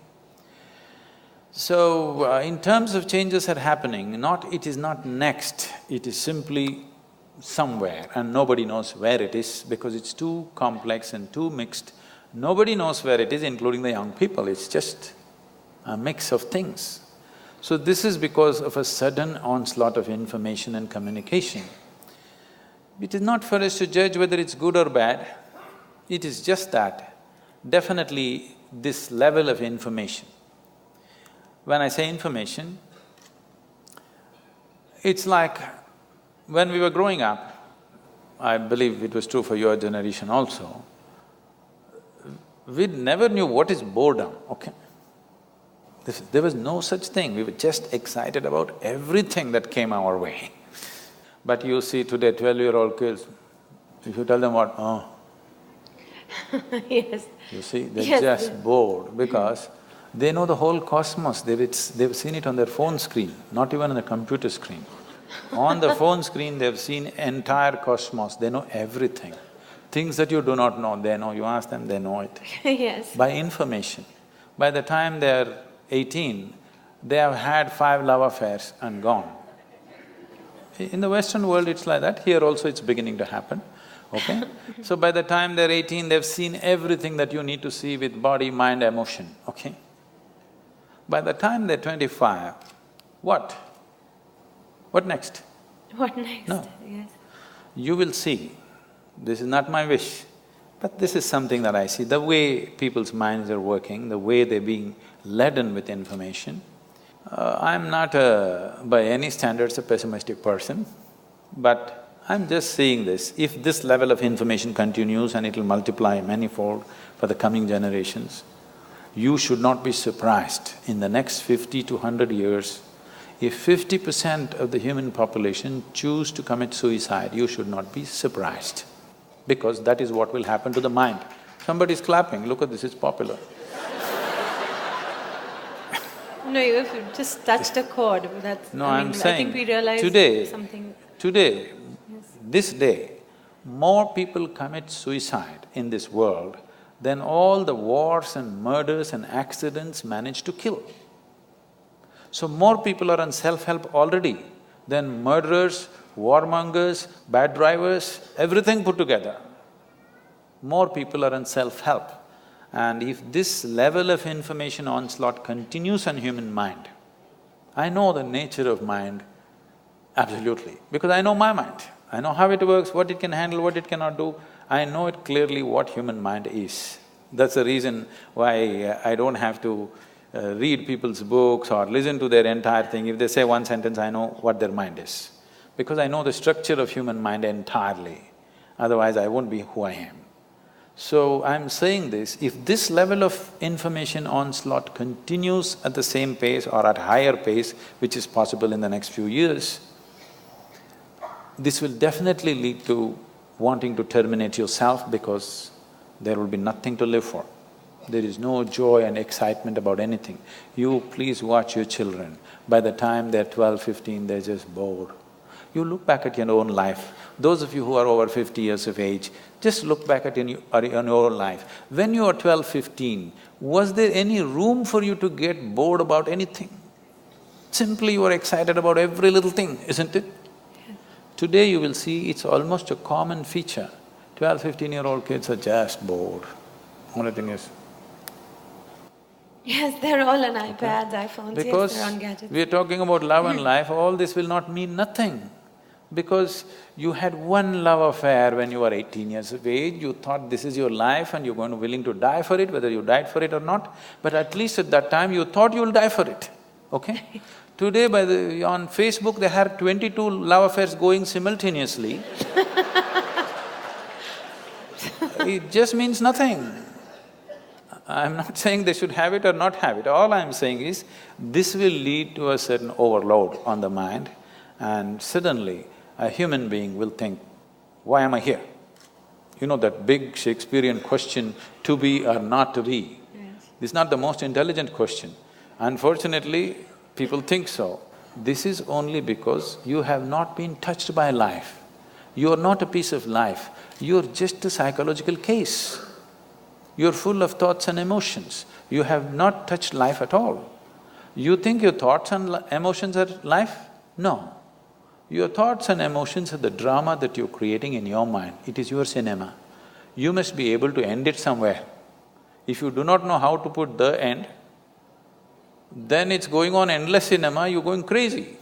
So, in terms of changes that are happening, it is not next, it is simply somewhere and nobody knows where it is because it's too complex and too mixed. Nobody knows where it is, including the young people, it's just a mix of things. So this is because of a sudden onslaught of information and communication. It is not for us to judge whether it's good or bad, it is just that definitely this level of information. When I say information, it's like when we were growing up, I believe it was true for your generation also, we never knew what is boredom, okay? There was no such thing, we were just excited about everything that came our way. But you see today 12-year-old kids, if you tell them what, oh. Yes. You see, they're just bored because they know the whole cosmos, they've seen it on their phone screen, not even on the computer screen. On the phone screen, they've seen entire cosmos, they know everything. Things that you do not know, they know, you ask them, they know it. Yes. By information. By the time they're 18, they have had 5 love affairs and gone. In the Western world, it's like that, here also it's beginning to happen, okay? So by the time they're 18, they've seen everything that you need to see with body, mind, emotion, okay? By the time they're 25, what? What next? What next? No. Yes. You will see, this is not my wish, but this is something that I see, the way people's minds are working, the way they're being laden with information. I'm not by any standards a pessimistic person, but I'm just saying this, if this level of information continues and it'll multiply manifold for the coming generations, you should not be surprised in the next 50 to 100 years, if 50% of the human population choose to commit suicide, you should not be surprised, because that is what will happen to the mind. Somebody's clapping, look at this, it's popular. No, you just touched a chord, that's… No, I mean, saying, I think we realized something… Today, this day, more people commit suicide in this world than all the wars and murders and accidents manage to kill. So more people are on self-help already than murderers, warmongers, bad drivers, everything put together. More people are on self-help. And if this level of information onslaught continues on human mind, I know the nature of mind absolutely, because I know my mind. I know how it works, what it can handle, what it cannot do. I know it clearly what human mind is. That's the reason why I don't have to read people's books or listen to their entire thing. If they say one sentence, I know what their mind is, because I know the structure of human mind entirely. Otherwise, I won't be who I am. So I'm saying this, if this level of information onslaught continues at the same pace or at higher pace, which is possible in the next few years, this will definitely lead to wanting to terminate yourself, because there will be nothing to live for. There is no joy and excitement about anything. You please watch your children. By the time they're 12, 15, they're just bored. You look back at your own life. Those of you who are over 50 years of age, just look back at your own life. When you were 12, 15, was there any room for you to get bored about anything? Simply you were excited about every little thing, isn't it? Yes. Today you will see it's almost a common feature. 12, 15-year-old kids are just bored. Only thing is… Yes, they're all on iPads, iPhones, yes, they're on gadgets. Because we are talking about love and life, all this will not mean nothing. Because you had one love affair when you were 18 years of age, you thought this is your life and you're going to willing to die for it, whether you died for it or not, but at least at that time you thought you'll die for it, okay? Today on Facebook they have 22 love affairs going simultaneously. It just means nothing. I'm not saying they should have it or not have it, all I'm saying is, this will lead to a certain overload on the mind, and suddenly a human being will think, why am I here? You know that big Shakespearean question, to be or not to be? Yes. This is not the most intelligent question. Unfortunately, people think so. This is only because you have not been touched by life. You are not a piece of life, you're just a psychological case. You're full of thoughts and emotions. You have not touched life at all. You think your thoughts and emotions are life? No. Your thoughts and emotions are the drama that you're creating in your mind. It is your cinema. You must be able to end it somewhere. If you do not know how to put the end, then it's going on endless cinema, you're going crazy.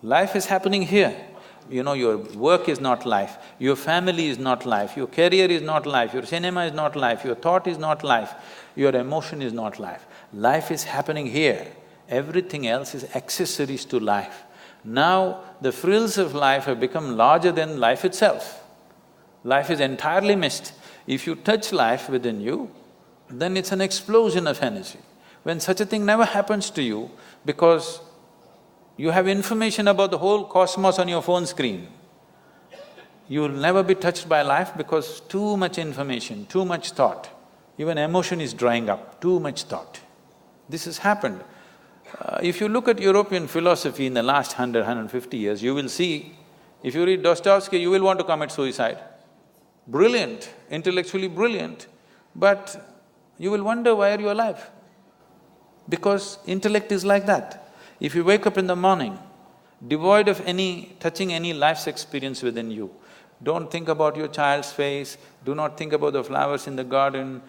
Life is happening here. You know, your work is not life, your family is not life, your career is not life, your cinema is not life, your thought is not life, your emotion is not life. Life is happening here. Everything else is accessories to life. Now, the frills of life have become larger than life itself. Life is entirely missed. If you touch life within you, then it's an explosion of energy. When such a thing never happens to you, because you have information about the whole cosmos on your phone screen, you'll never be touched by life because too much information, too much thought. Even emotion is drying up, too much thought. This has happened. If you look at European philosophy in the last 150 years, you will see, if you read Dostoevsky, you will want to commit suicide. Brilliant, intellectually brilliant, but you will wonder why are you alive? Because intellect is like that. If you wake up in the morning, devoid of touching any life's experience within you, don't think about your child's face, do not think about the flowers in the garden,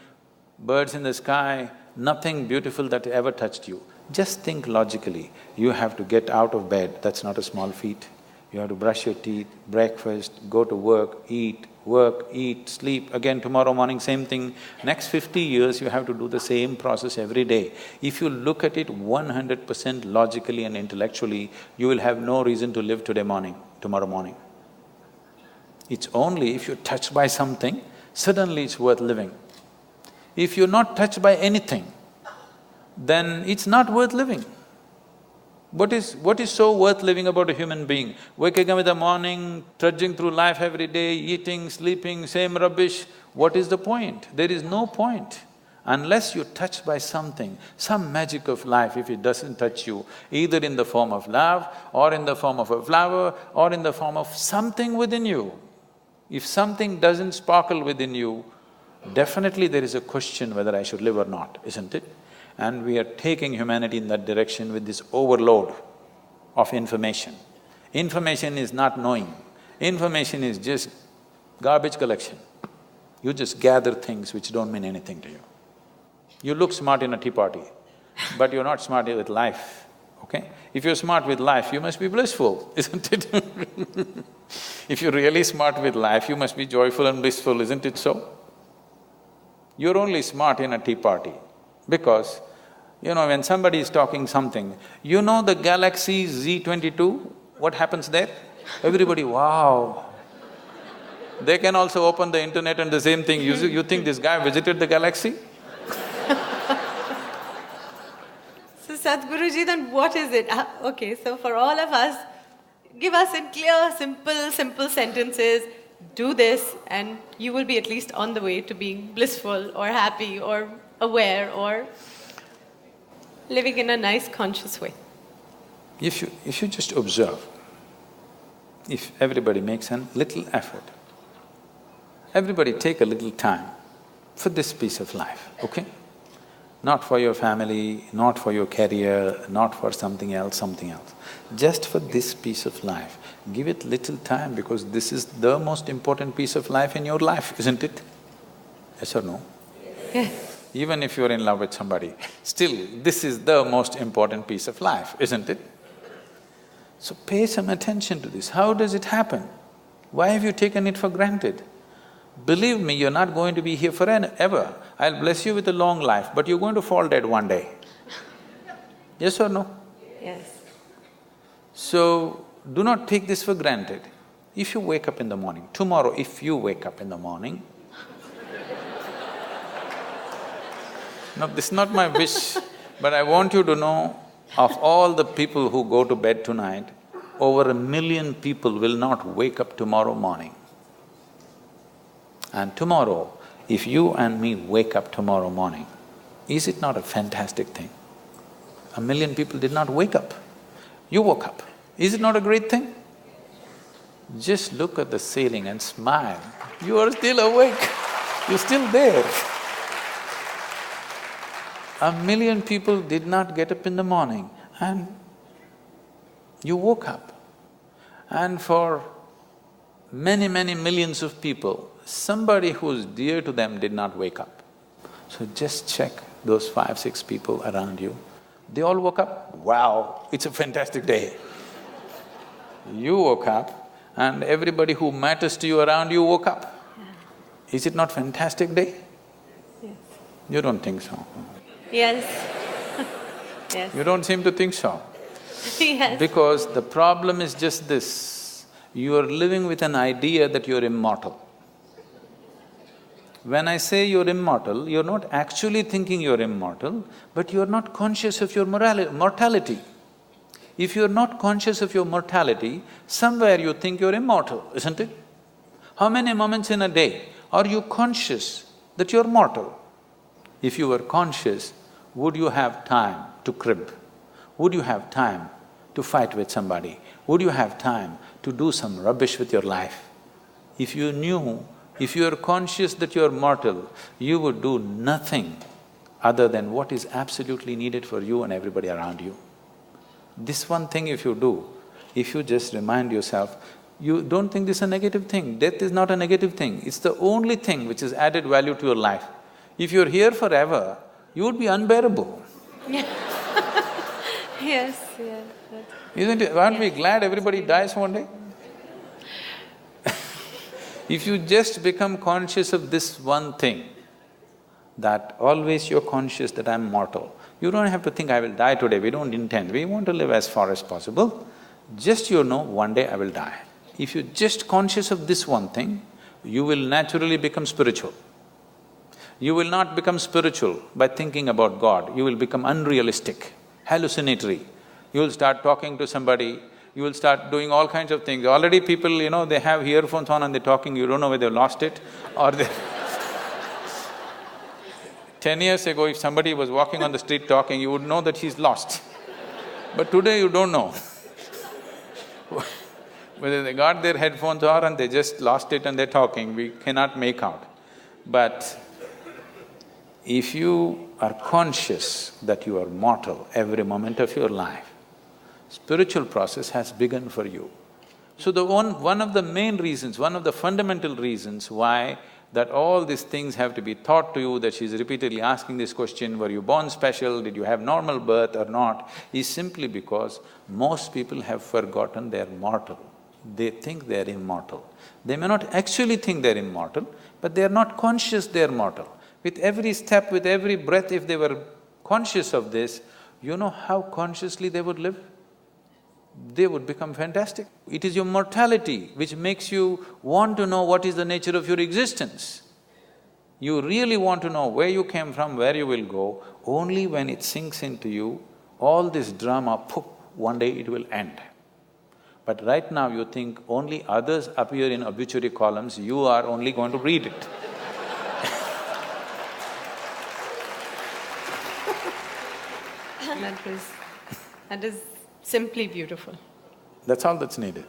birds in the sky, nothing beautiful that ever touched you. Just think logically, you have to get out of bed, that's not a small feat. You have to brush your teeth, breakfast, go to work, eat, sleep, again tomorrow morning same thing. Next 50 years you have to do the same process every day. If you look at it 100% logically and intellectually, you will have no reason to live tomorrow morning. It's only if you're touched by something, suddenly it's worth living. If you're not touched by anything, then it's not worth living. What is so worth living about a human being? Waking up in the morning, trudging through life every day, eating, sleeping, same rubbish. What is the point? There is no point. Unless you're touched by something, some magic of life, if it doesn't touch you, either in the form of love, or in the form of a flower, or in the form of something within you. If something doesn't sparkle within you, definitely there is a question whether I should live or not, isn't it? And we are taking humanity in that direction with this overload of information. Information is not knowing, information is just garbage collection. You just gather things which don't mean anything to you. You look smart in a tea party, but you're not smart with life, okay? If you're smart with life, you must be blissful, isn't it? If you're really smart with life, you must be joyful and blissful, isn't it so? You're only smart in a tea party because, when somebody is talking something, the galaxy Z22, what happens there? Everybody, wow. They can also open the internet and the same thing. You think this guy visited the galaxy? So Sadhguruji, then what is it? Okay, so for all of us, give us in clear, simple sentences, do this and you will be at least on the way to being blissful or happy or aware or living in a nice conscious way. If you just observe, if everybody makes a little effort, everybody take a little time for this piece of life, okay? Not for your family, not for your career, not for something else. Just for this piece of life, give it little time because this is the most important piece of life in your life, isn't it? Yes or no? Yes. Even if you're in love with somebody, still this is the most important piece of life, isn't it? So pay some attention to this. How does it happen? Why have you taken it for granted? Believe me, you're not going to be here forever. I'll bless you with a long life, but you're going to fall dead one day. Yes or no? Yes. So, do not take this for granted. If you wake up in the morning, tomorrow if you wake up in the morning… No, this is not my wish, but I want you to know, of all the people who go to bed tonight, over 1 million people will not wake up tomorrow morning. And tomorrow, if you and me wake up tomorrow morning, is it not a fantastic thing? 1 million people did not wake up. You woke up. Is it not a great thing? Just look at the ceiling and smile. You are still awake. You're still there. 1 million people did not get up in the morning and you woke up. And for many millions of people, somebody who's dear to them did not wake up. So just check those 5, 6 people around you. They all woke up, wow, it's a fantastic day. You woke up and everybody who matters to you around you woke up. Is it not fantastic day? Yes. You don't think so? Yes. Yes. You don't seem to think so. Yes. Because the problem is just this, you are living with an idea that you're immortal. When I say you're immortal, you're not actually thinking you're immortal, but you're not conscious of your mortality. If you're not conscious of your mortality, somewhere you think you're immortal, isn't it? How many moments in a day are you conscious that you're mortal? If you were conscious, would you have time to crib? Would you have time to fight with somebody? Would you have time to do some rubbish with your life? If you knew, if you are conscious that you are mortal, you would do nothing other than what is absolutely needed for you and everybody around you. This one thing if you do, if you just remind yourself, you don't think this is a negative thing. Death is not a negative thing, it's the only thing which has added value to your life. If you're here forever, you would be unbearable. Yes, Isn't it? Aren't we glad everybody dies one day? If you just become conscious of this one thing, that always you're conscious that I'm mortal, you don't have to think, I will die today, we don't intend, we want to live as far as possible. Just one day I will die. If you're just conscious of this one thing, you will naturally become spiritual. You will not become spiritual by thinking about God, you will become unrealistic, hallucinatory. You will start talking to somebody, you will start doing all kinds of things. Already people, they have earphones on and they're talking, you don't know whether they've lost it or they… 10 years ago, if somebody was walking on the street talking, you would know that he's lost. But today you don't know whether they got their headphones on and they just lost it and they're talking, we cannot make out. But if you are conscious that you are mortal every moment of your life, spiritual process has begun for you. So one of the main reasons, one of the fundamental reasons why that all these things have to be taught to you, that she's repeatedly asking this question, were you born special, did you have normal birth or not, is simply because most people have forgotten they're mortal. They think they're immortal. They may not actually think they're immortal, but they're not conscious they're mortal. With every step, with every breath, if they were conscious of this, you know how consciously they would live? They would become fantastic. It is your mortality which makes you want to know what is the nature of your existence. You really want to know where you came from, where you will go. Only when it sinks into you, all this drama, poof, one day it will end. But right now you think only others appear in obituary columns, you are only going to read it. That is simply beautiful. That's all that's needed.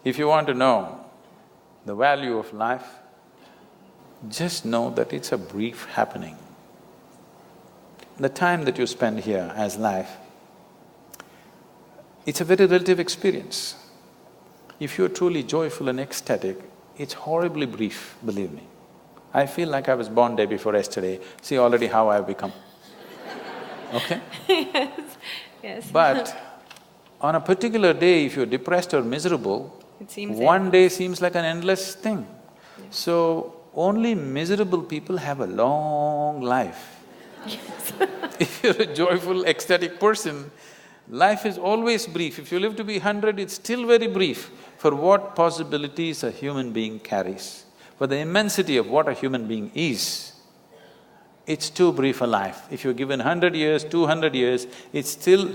If you want to know the value of life, just know that it's a brief happening. The time that you spend here as life, it's a very relative experience. If you're truly joyful and ecstatic, it's horribly brief, believe me. I feel like I was born day before yesterday, see already how I've become. Okay? Yes. But on a particular day, if you're depressed or miserable, one day seems like an endless thing. Yeah. So, only miserable people have a long life. Yes. If you're a joyful, ecstatic person, life is always brief. If you live to be 100, it's still very brief for what possibilities a human being carries. For the immensity of what a human being is, it's too brief a life. If you're given 100 years, 200 years, it's still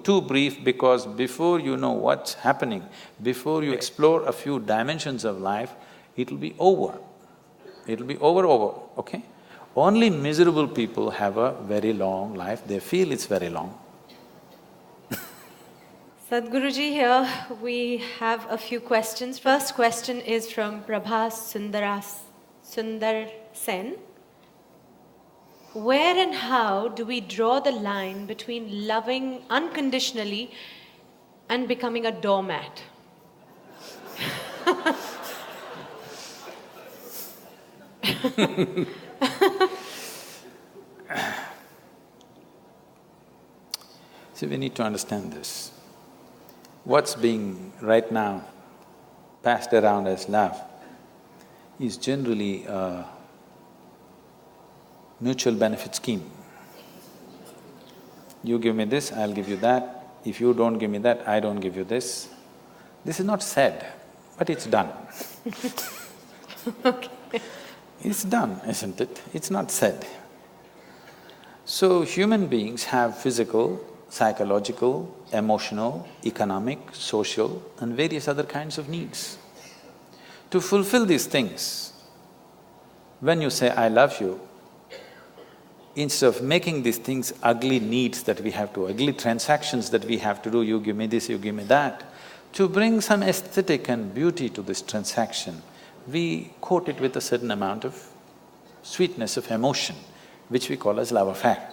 too brief, because before you know what's happening, before you explore a few dimensions of life, it'll be over. It'll be over, okay? Only miserable people have a very long life, they feel it's very long. Sadhguruji, here we have a few questions. First question is from Prabhas Sundar Sen. Where and how do we draw the line between loving unconditionally and becoming a doormat? See, we need to understand this. What's being right now passed around as love is generally a mutual benefit scheme. You give me this, I'll give you that. If you don't give me that, I don't give you this. This is not said, but it's done. Okay. It's done, isn't it? It's not said. So, human beings have physical, psychological, emotional, economic, social and various other kinds of needs. To fulfill these things, when you say, I love you, instead of making these things ugly needs that we have to, ugly transactions that we have to do, you give me this, you give me that, to bring some aesthetic and beauty to this transaction, we coat it with a certain amount of sweetness of emotion, which we call as love affair,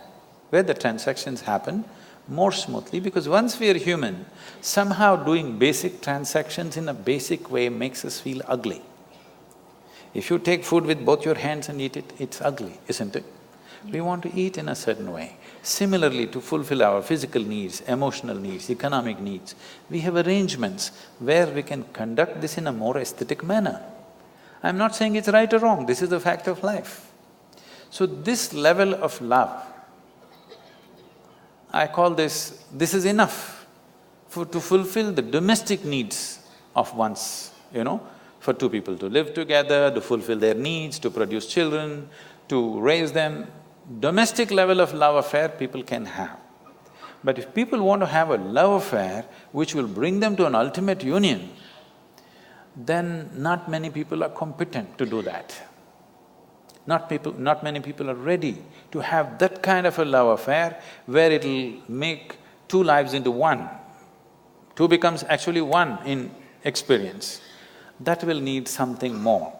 where the transactions happen more smoothly, because once we are human, somehow doing basic transactions in a basic way makes us feel ugly. If you take food with both your hands and eat it, it's ugly, isn't it? We want to eat in a certain way. Similarly, to fulfill our physical needs, emotional needs, economic needs, we have arrangements where we can conduct this in a more aesthetic manner. I'm not saying it's right or wrong, this is the fact of life. So this level of love, I call this is enough to fulfill the domestic needs of one's, for two people to live together, to fulfill their needs, to produce children, to raise them. Domestic level of love affair people can have. But if people want to have a love affair which will bring them to an ultimate union, then not many people are competent to do that. Not many people are ready to have that kind of a love affair where it'll make two lives into one. Two becomes actually one in experience. That will need something more.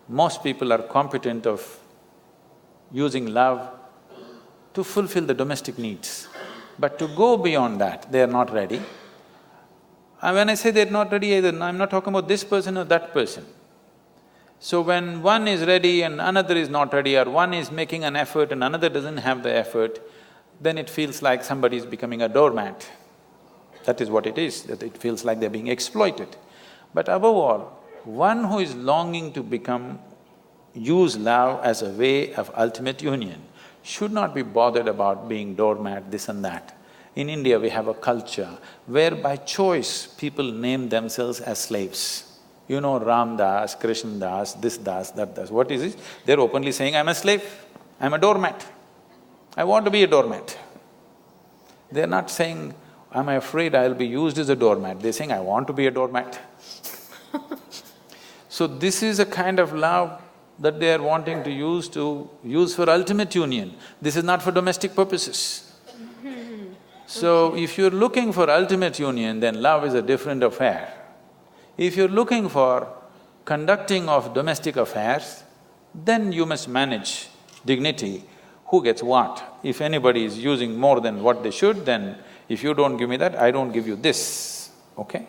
Most people are competent of using love to fulfill the domestic needs. But to go beyond that, they are not ready. And when I say they're not ready either, I'm not talking about this person or that person. So when one is ready and another is not ready, or one is making an effort and another doesn't have the effort, then it feels like somebody is becoming a doormat. That is what it is, that it feels like they're being exploited. But above all, one who is longing to use love as a way of ultimate union should not be bothered about being doormat, this and that. In India, we have a culture where by choice people name themselves as slaves. Ram Das, Krishna Das, this Das, that Das. What is it? They're openly saying, I'm a slave, I'm a doormat, I want to be a doormat. They're not saying, am I afraid I'll be used as a doormat? They're saying, I want to be a doormat. So this is a kind of love that they are wanting to use for ultimate union. This is not for domestic purposes. So if you're looking for ultimate union, then love is a different affair. If you're looking for conducting of domestic affairs, then you must manage dignity, who gets what. If anybody is using more than what they should, then if you don't give me that, I don't give you this, okay?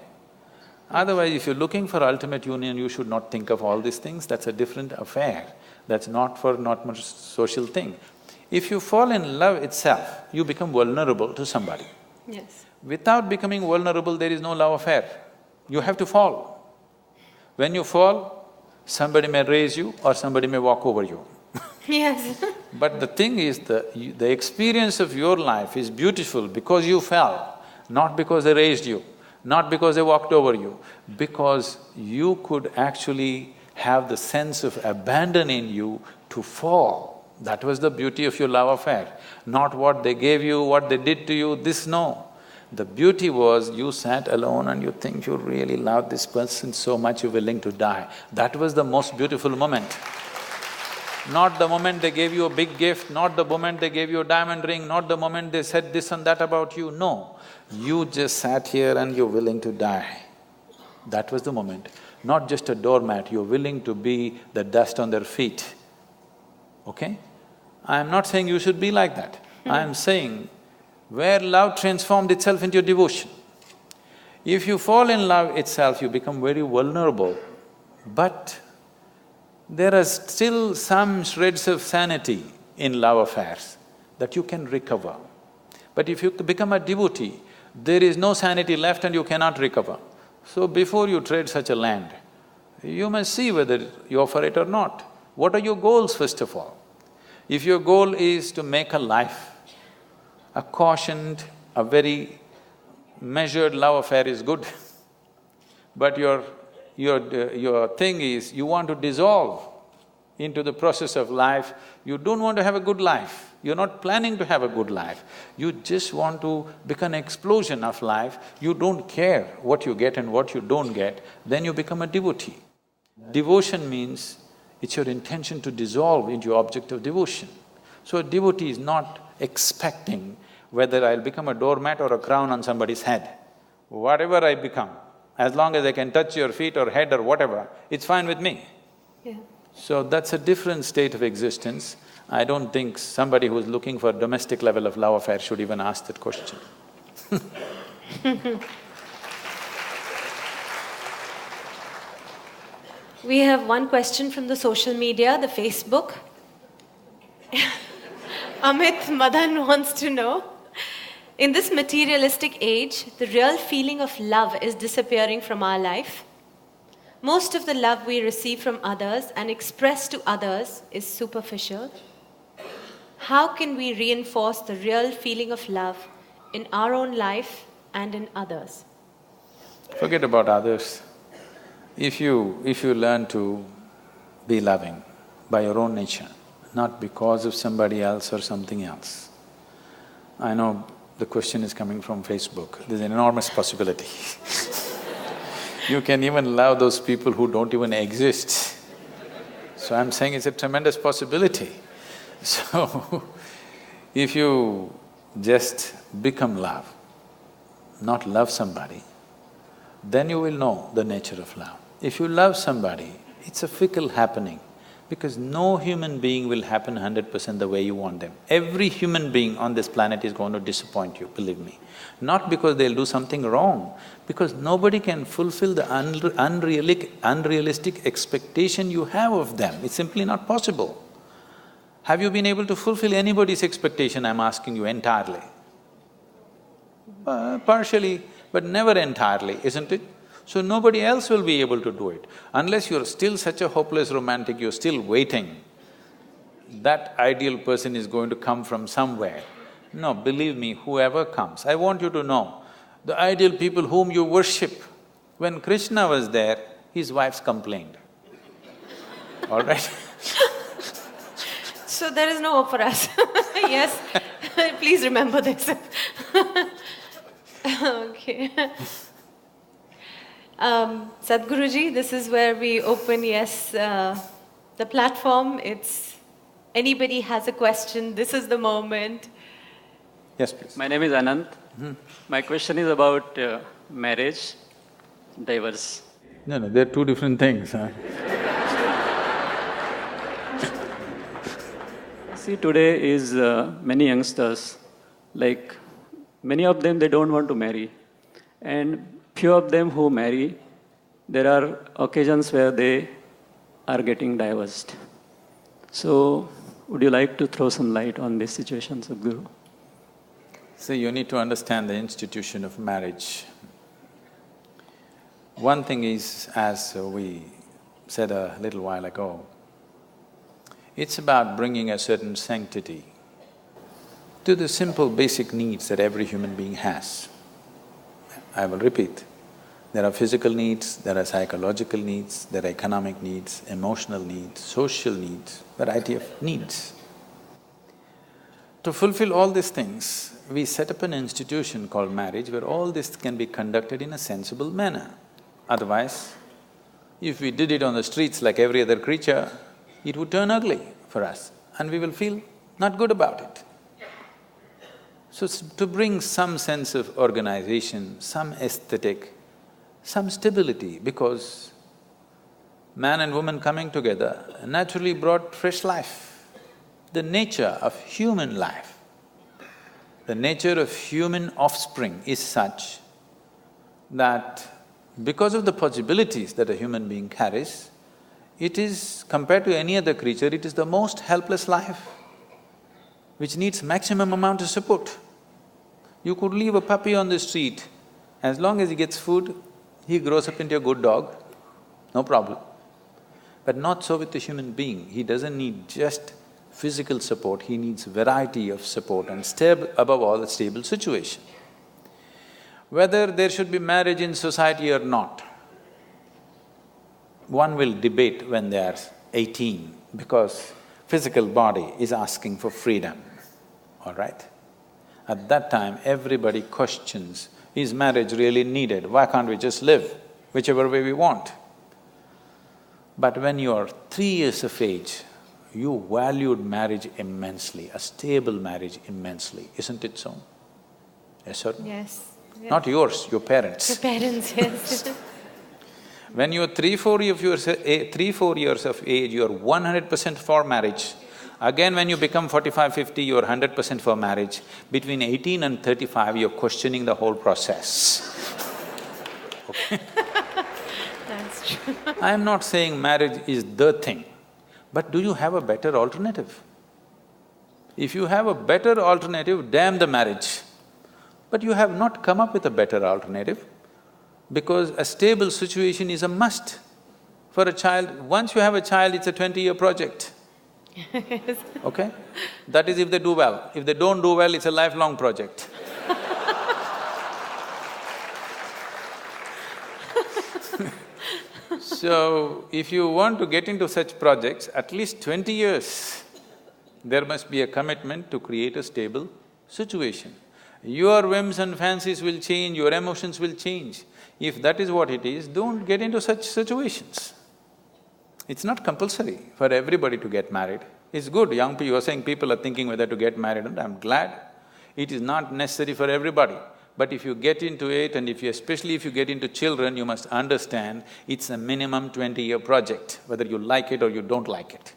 Otherwise, if you're looking for ultimate union, you should not think of all these things, that's a different affair. That's not much social thing. If you fall in love itself, you become vulnerable to somebody. Yes. Without becoming vulnerable, there is no love affair. You have to fall. When you fall, somebody may raise you or somebody may walk over you. Yes. But the thing is, the experience of your life is beautiful because you fell, not because they raised you, not because they walked over you, because you could actually have the sense of abandon in you to fall. That was the beauty of your love affair, not what they gave you, what they did to you, this no. The beauty was you sat alone and you think you really love this person so much you're willing to die. That was the most beautiful moment. Not the moment they gave you a big gift, not the moment they gave you a diamond ring, not the moment they said this and that about you, no. You just sat here and you're willing to die. That was the moment. Not just a doormat, you're willing to be the dust on their feet, okay? I'm not saying you should be like that. I'm saying where love transformed itself into devotion. If you fall in love itself, you become very vulnerable, but there are still some shreds of sanity in love affairs that you can recover. But if you become a devotee, there is no sanity left and you cannot recover. So before you tread such a land, you must see whether you offer it or not. What are your goals, first of all? If your goal is to make a life, a cautioned, a very measured love affair is good. But your thing is, you want to dissolve into the process of life, you don't want to have a good life, you're not planning to have a good life, you just want to become an explosion of life, you don't care what you get and what you don't get, then you become a devotee. Devotion means it's your intention to dissolve into your object of devotion. So a devotee is not expecting whether I'll become a doormat or a crown on somebody's head. Whatever I become, as long as I can touch your feet or head or whatever, it's fine with me. Yeah. So that's a different state of existence. I don't think somebody who's looking for domestic level of love affair should even ask that question. We have one question from the social media, the Facebook. Amit Madan wants to know, in this materialistic age, the real feeling of love is disappearing from our life. Most of the love we receive from others and express to others is superficial. How can we reinforce the real feeling of love in our own life and in others? Forget about others. If you learn to be loving by your own nature, not because of somebody else or something else. I know the question is coming from Facebook, there's an enormous possibility. You can even love those people who don't even exist. So I'm saying it's a tremendous possibility. So, if you just become love, not love somebody, then you will know the nature of love. If you love somebody, it's a fickle happening, because no human being will happen 100% the way you want them. Every human being on this planet is going to disappoint you, believe me. Not because they'll do something wrong, because nobody can fulfill the unrealistic expectation you have of them. It's simply not possible. Have you been able to fulfill anybody's expectation, I'm asking you, entirely? Partially, but never entirely, isn't it? So nobody else will be able to do it. Unless you're still such a hopeless romantic, you're still waiting, that ideal person is going to come from somewhere. No, believe me, whoever comes, I want you to know, the ideal people whom you worship, when Krishna was there, his wives complained. All right? So there is no hope for us. Yes, please remember this. Okay. Sadhguruji, this is where we open, the platform. It's… anybody has a question, this is the moment. Yes, please. My name is Anant. My question is about marriage, divorce. No, they're two different things, huh? See, today is many youngsters, like many of them, they don't want to marry. And few of them who marry, there are occasions where they are getting divorced. So, would you like to throw some light on this situation, Sadhguru? See, you need to understand the institution of marriage. One thing is, as we said a little while ago, it's about bringing a certain sanctity to the simple basic needs that every human being has. I will repeat, there are physical needs, there are psychological needs, there are economic needs, emotional needs, social needs, variety of needs. To fulfill all these things, we set up an institution called marriage where all this can be conducted in a sensible manner. Otherwise, if we did it on the streets like every other creature, it would turn ugly for us and we will feel not good about it. So to bring some sense of organization, some aesthetic, some stability, because man and woman coming together naturally brought fresh life. The nature of human life, the nature of human offspring is such that because of the possibilities that a human being carries, it is, compared to any other creature, it is the most helpless life, which needs maximum amount of support. You could leave a puppy on the street, as long as he gets food, he grows up into a good dog, no problem. But not so with a human being, he doesn't need just physical support, he needs variety of support and above all, a stable situation. Whether there should be marriage in society or not, one will debate when they are 18, because physical body is asking for freedom, all right? At that time, everybody questions, is marriage really needed? Why can't we just live whichever way we want? But when you are 3 years of age, you valued marriage immensely, a stable marriage immensely, isn't it so? Yes or no? Yes. Yes. Not yours, your parents. Your parents, yes. When you're 3-4 years of age, you're 100% for marriage. Again, when you become 45-50, you're 100% for marriage. Between 18 and 35, you're questioning the whole process. Okay? That's true. I'm not saying marriage is the thing, but do you have a better alternative? If you have a better alternative, damn the marriage. But you have not come up with a better alternative, because a stable situation is a must for a child. Once you have a child, it's a 20-year project. Yes. Okay? That is if they do well. If they don't do well, it's a lifelong project. So, if you want to get into such projects, at least 20 years, there must be a commitment to create a stable situation. Your whims and fancies will change, your emotions will change. If that is what it is, don't get into such situations. It's not compulsory for everybody to get married. It's good, young people, you are saying people are thinking whether to get married, and I'm glad. It is not necessary for everybody. But if you get into it, and especially if you get into children, you must understand it's a minimum 20-year project, whether you like it or you don't like it.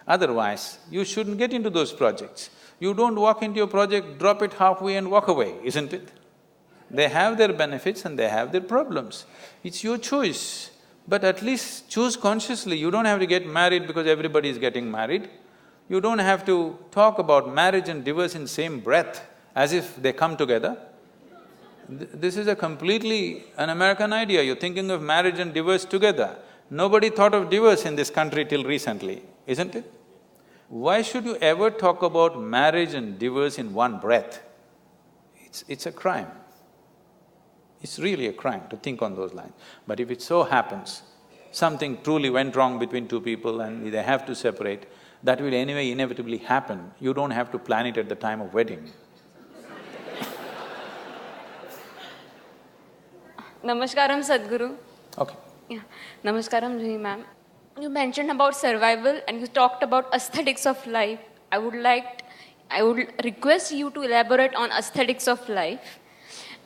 Otherwise, you shouldn't get into those projects. You don't walk into a project, drop it halfway and walk away, isn't it? They have their benefits and they have their problems. It's your choice, but at least choose consciously. You don't have to get married because everybody is getting married. You don't have to talk about marriage and divorce in same breath as if they come together. This is a completely an American idea, you're thinking of marriage and divorce together. Nobody thought of divorce in this country till recently, isn't it? Why should you ever talk about marriage and divorce in one breath? It's a crime. It's really a crime to think on those lines. But if it so happens, something truly went wrong between two people and they have to separate, that will anyway inevitably happen. You don't have to plan it at the time of wedding. Namaskaram, Sadhguru. Okay. Yeah. Namaskaram, Juhi ma'am. You mentioned about survival and you talked about aesthetics of life. I would request you to elaborate on aesthetics of life.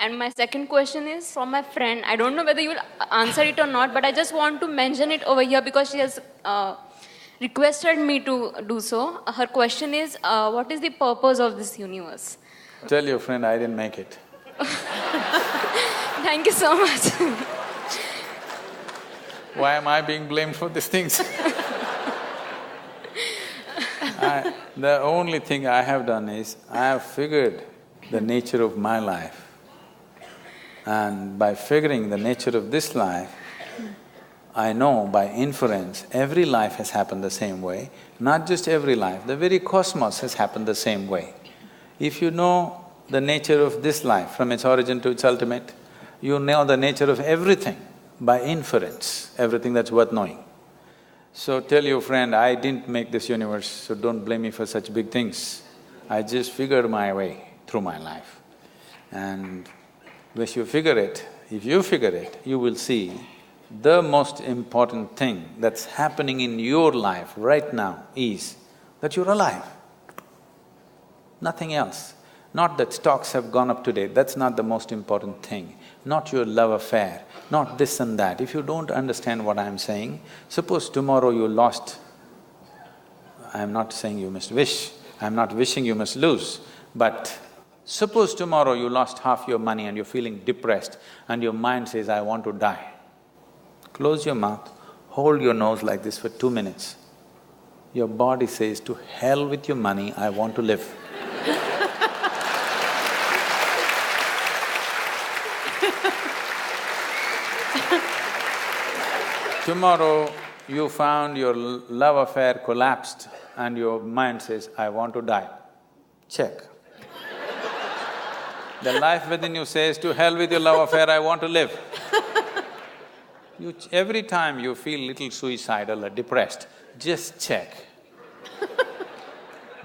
And my second question is from my friend. I don't know whether you will answer it or not, but I just want to mention it over here because she has requested me to do so. Her question is, what is the purpose of this universe? Tell your friend I didn't make it. Thank you so much. Why am I being blamed for these things? The only thing I have done is, I have figured the nature of my life. And by figuring the nature of this life, I know by inference, every life has happened the same way. Not just every life, the very cosmos has happened the same way. If you know the nature of this life from its origin to its ultimate, you know the nature of everything by inference, everything that's worth knowing. So tell your friend, I didn't make this universe, so don't blame me for such big things. I just figured my way through my life. And if you figure it, you will see the most important thing that's happening in your life right now is that you're alive. Nothing else. Not that stocks have gone up today, that's not the most important thing. Not your love affair, not this and that. If you don't understand what I'm saying, suppose tomorrow you lost… I'm not saying you must wish, I'm not wishing you must lose, but suppose tomorrow you lost half your money and you're feeling depressed and your mind says, I want to die. Close your mouth, hold your nose like this for 2 minutes. Your body says, to hell with your money, I want to live. Tomorrow, you found your love affair collapsed and your mind says, I want to die. Check. The life within you says, to hell with your love affair, I want to live. Every time you feel little suicidal or depressed, just check.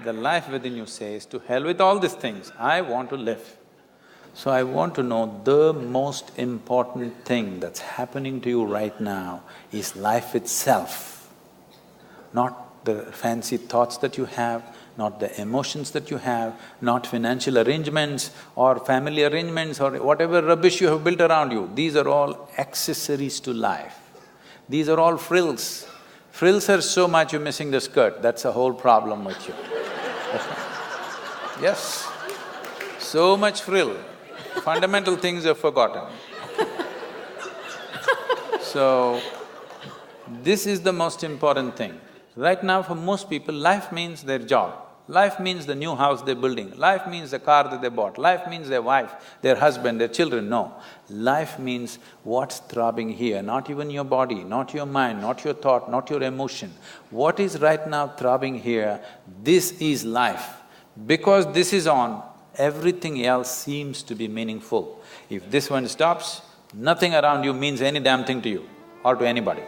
The life within you says, to hell with all these things, I want to live. So I want to know the most important thing that's happening to you right now is life itself. Not the fancy thoughts that you have, not the emotions that you have, not financial arrangements or family arrangements or whatever rubbish you have built around you. These are all accessories to life. These are all frills. Frills are so much you're missing the skirt, that's the whole problem with you. Yes, so much frill. Fundamental things are forgotten. So, this is the most important thing. Right now for most people, life means their job, life means the new house they're building, life means the car that they bought, life means their wife, their husband, their children. No, life means what's throbbing here, not even your body, not your mind, not your thought, not your emotion. What is right now throbbing here, this is life. Because this is on, everything else seems to be meaningful. If this one stops, nothing around you means any damn thing to you or to anybody.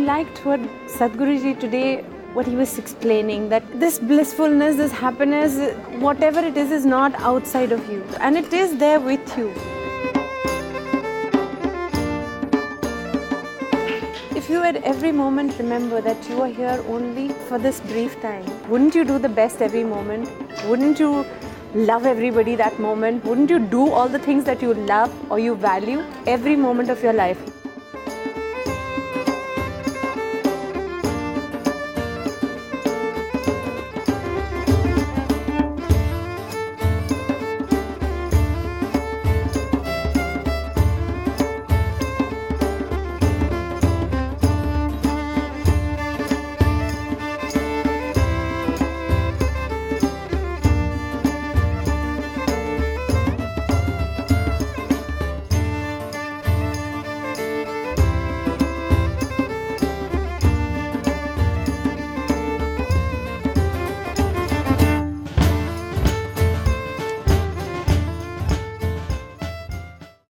liked what Sadhguruji today, what he was explaining, that this blissfulness, this happiness, whatever it is not outside of you, and it is there with you. If you at every moment remember that you are here only for this brief time, wouldn't you do the best every moment? Wouldn't you love everybody that moment? Wouldn't you do all the things that you love or you value every moment of your life?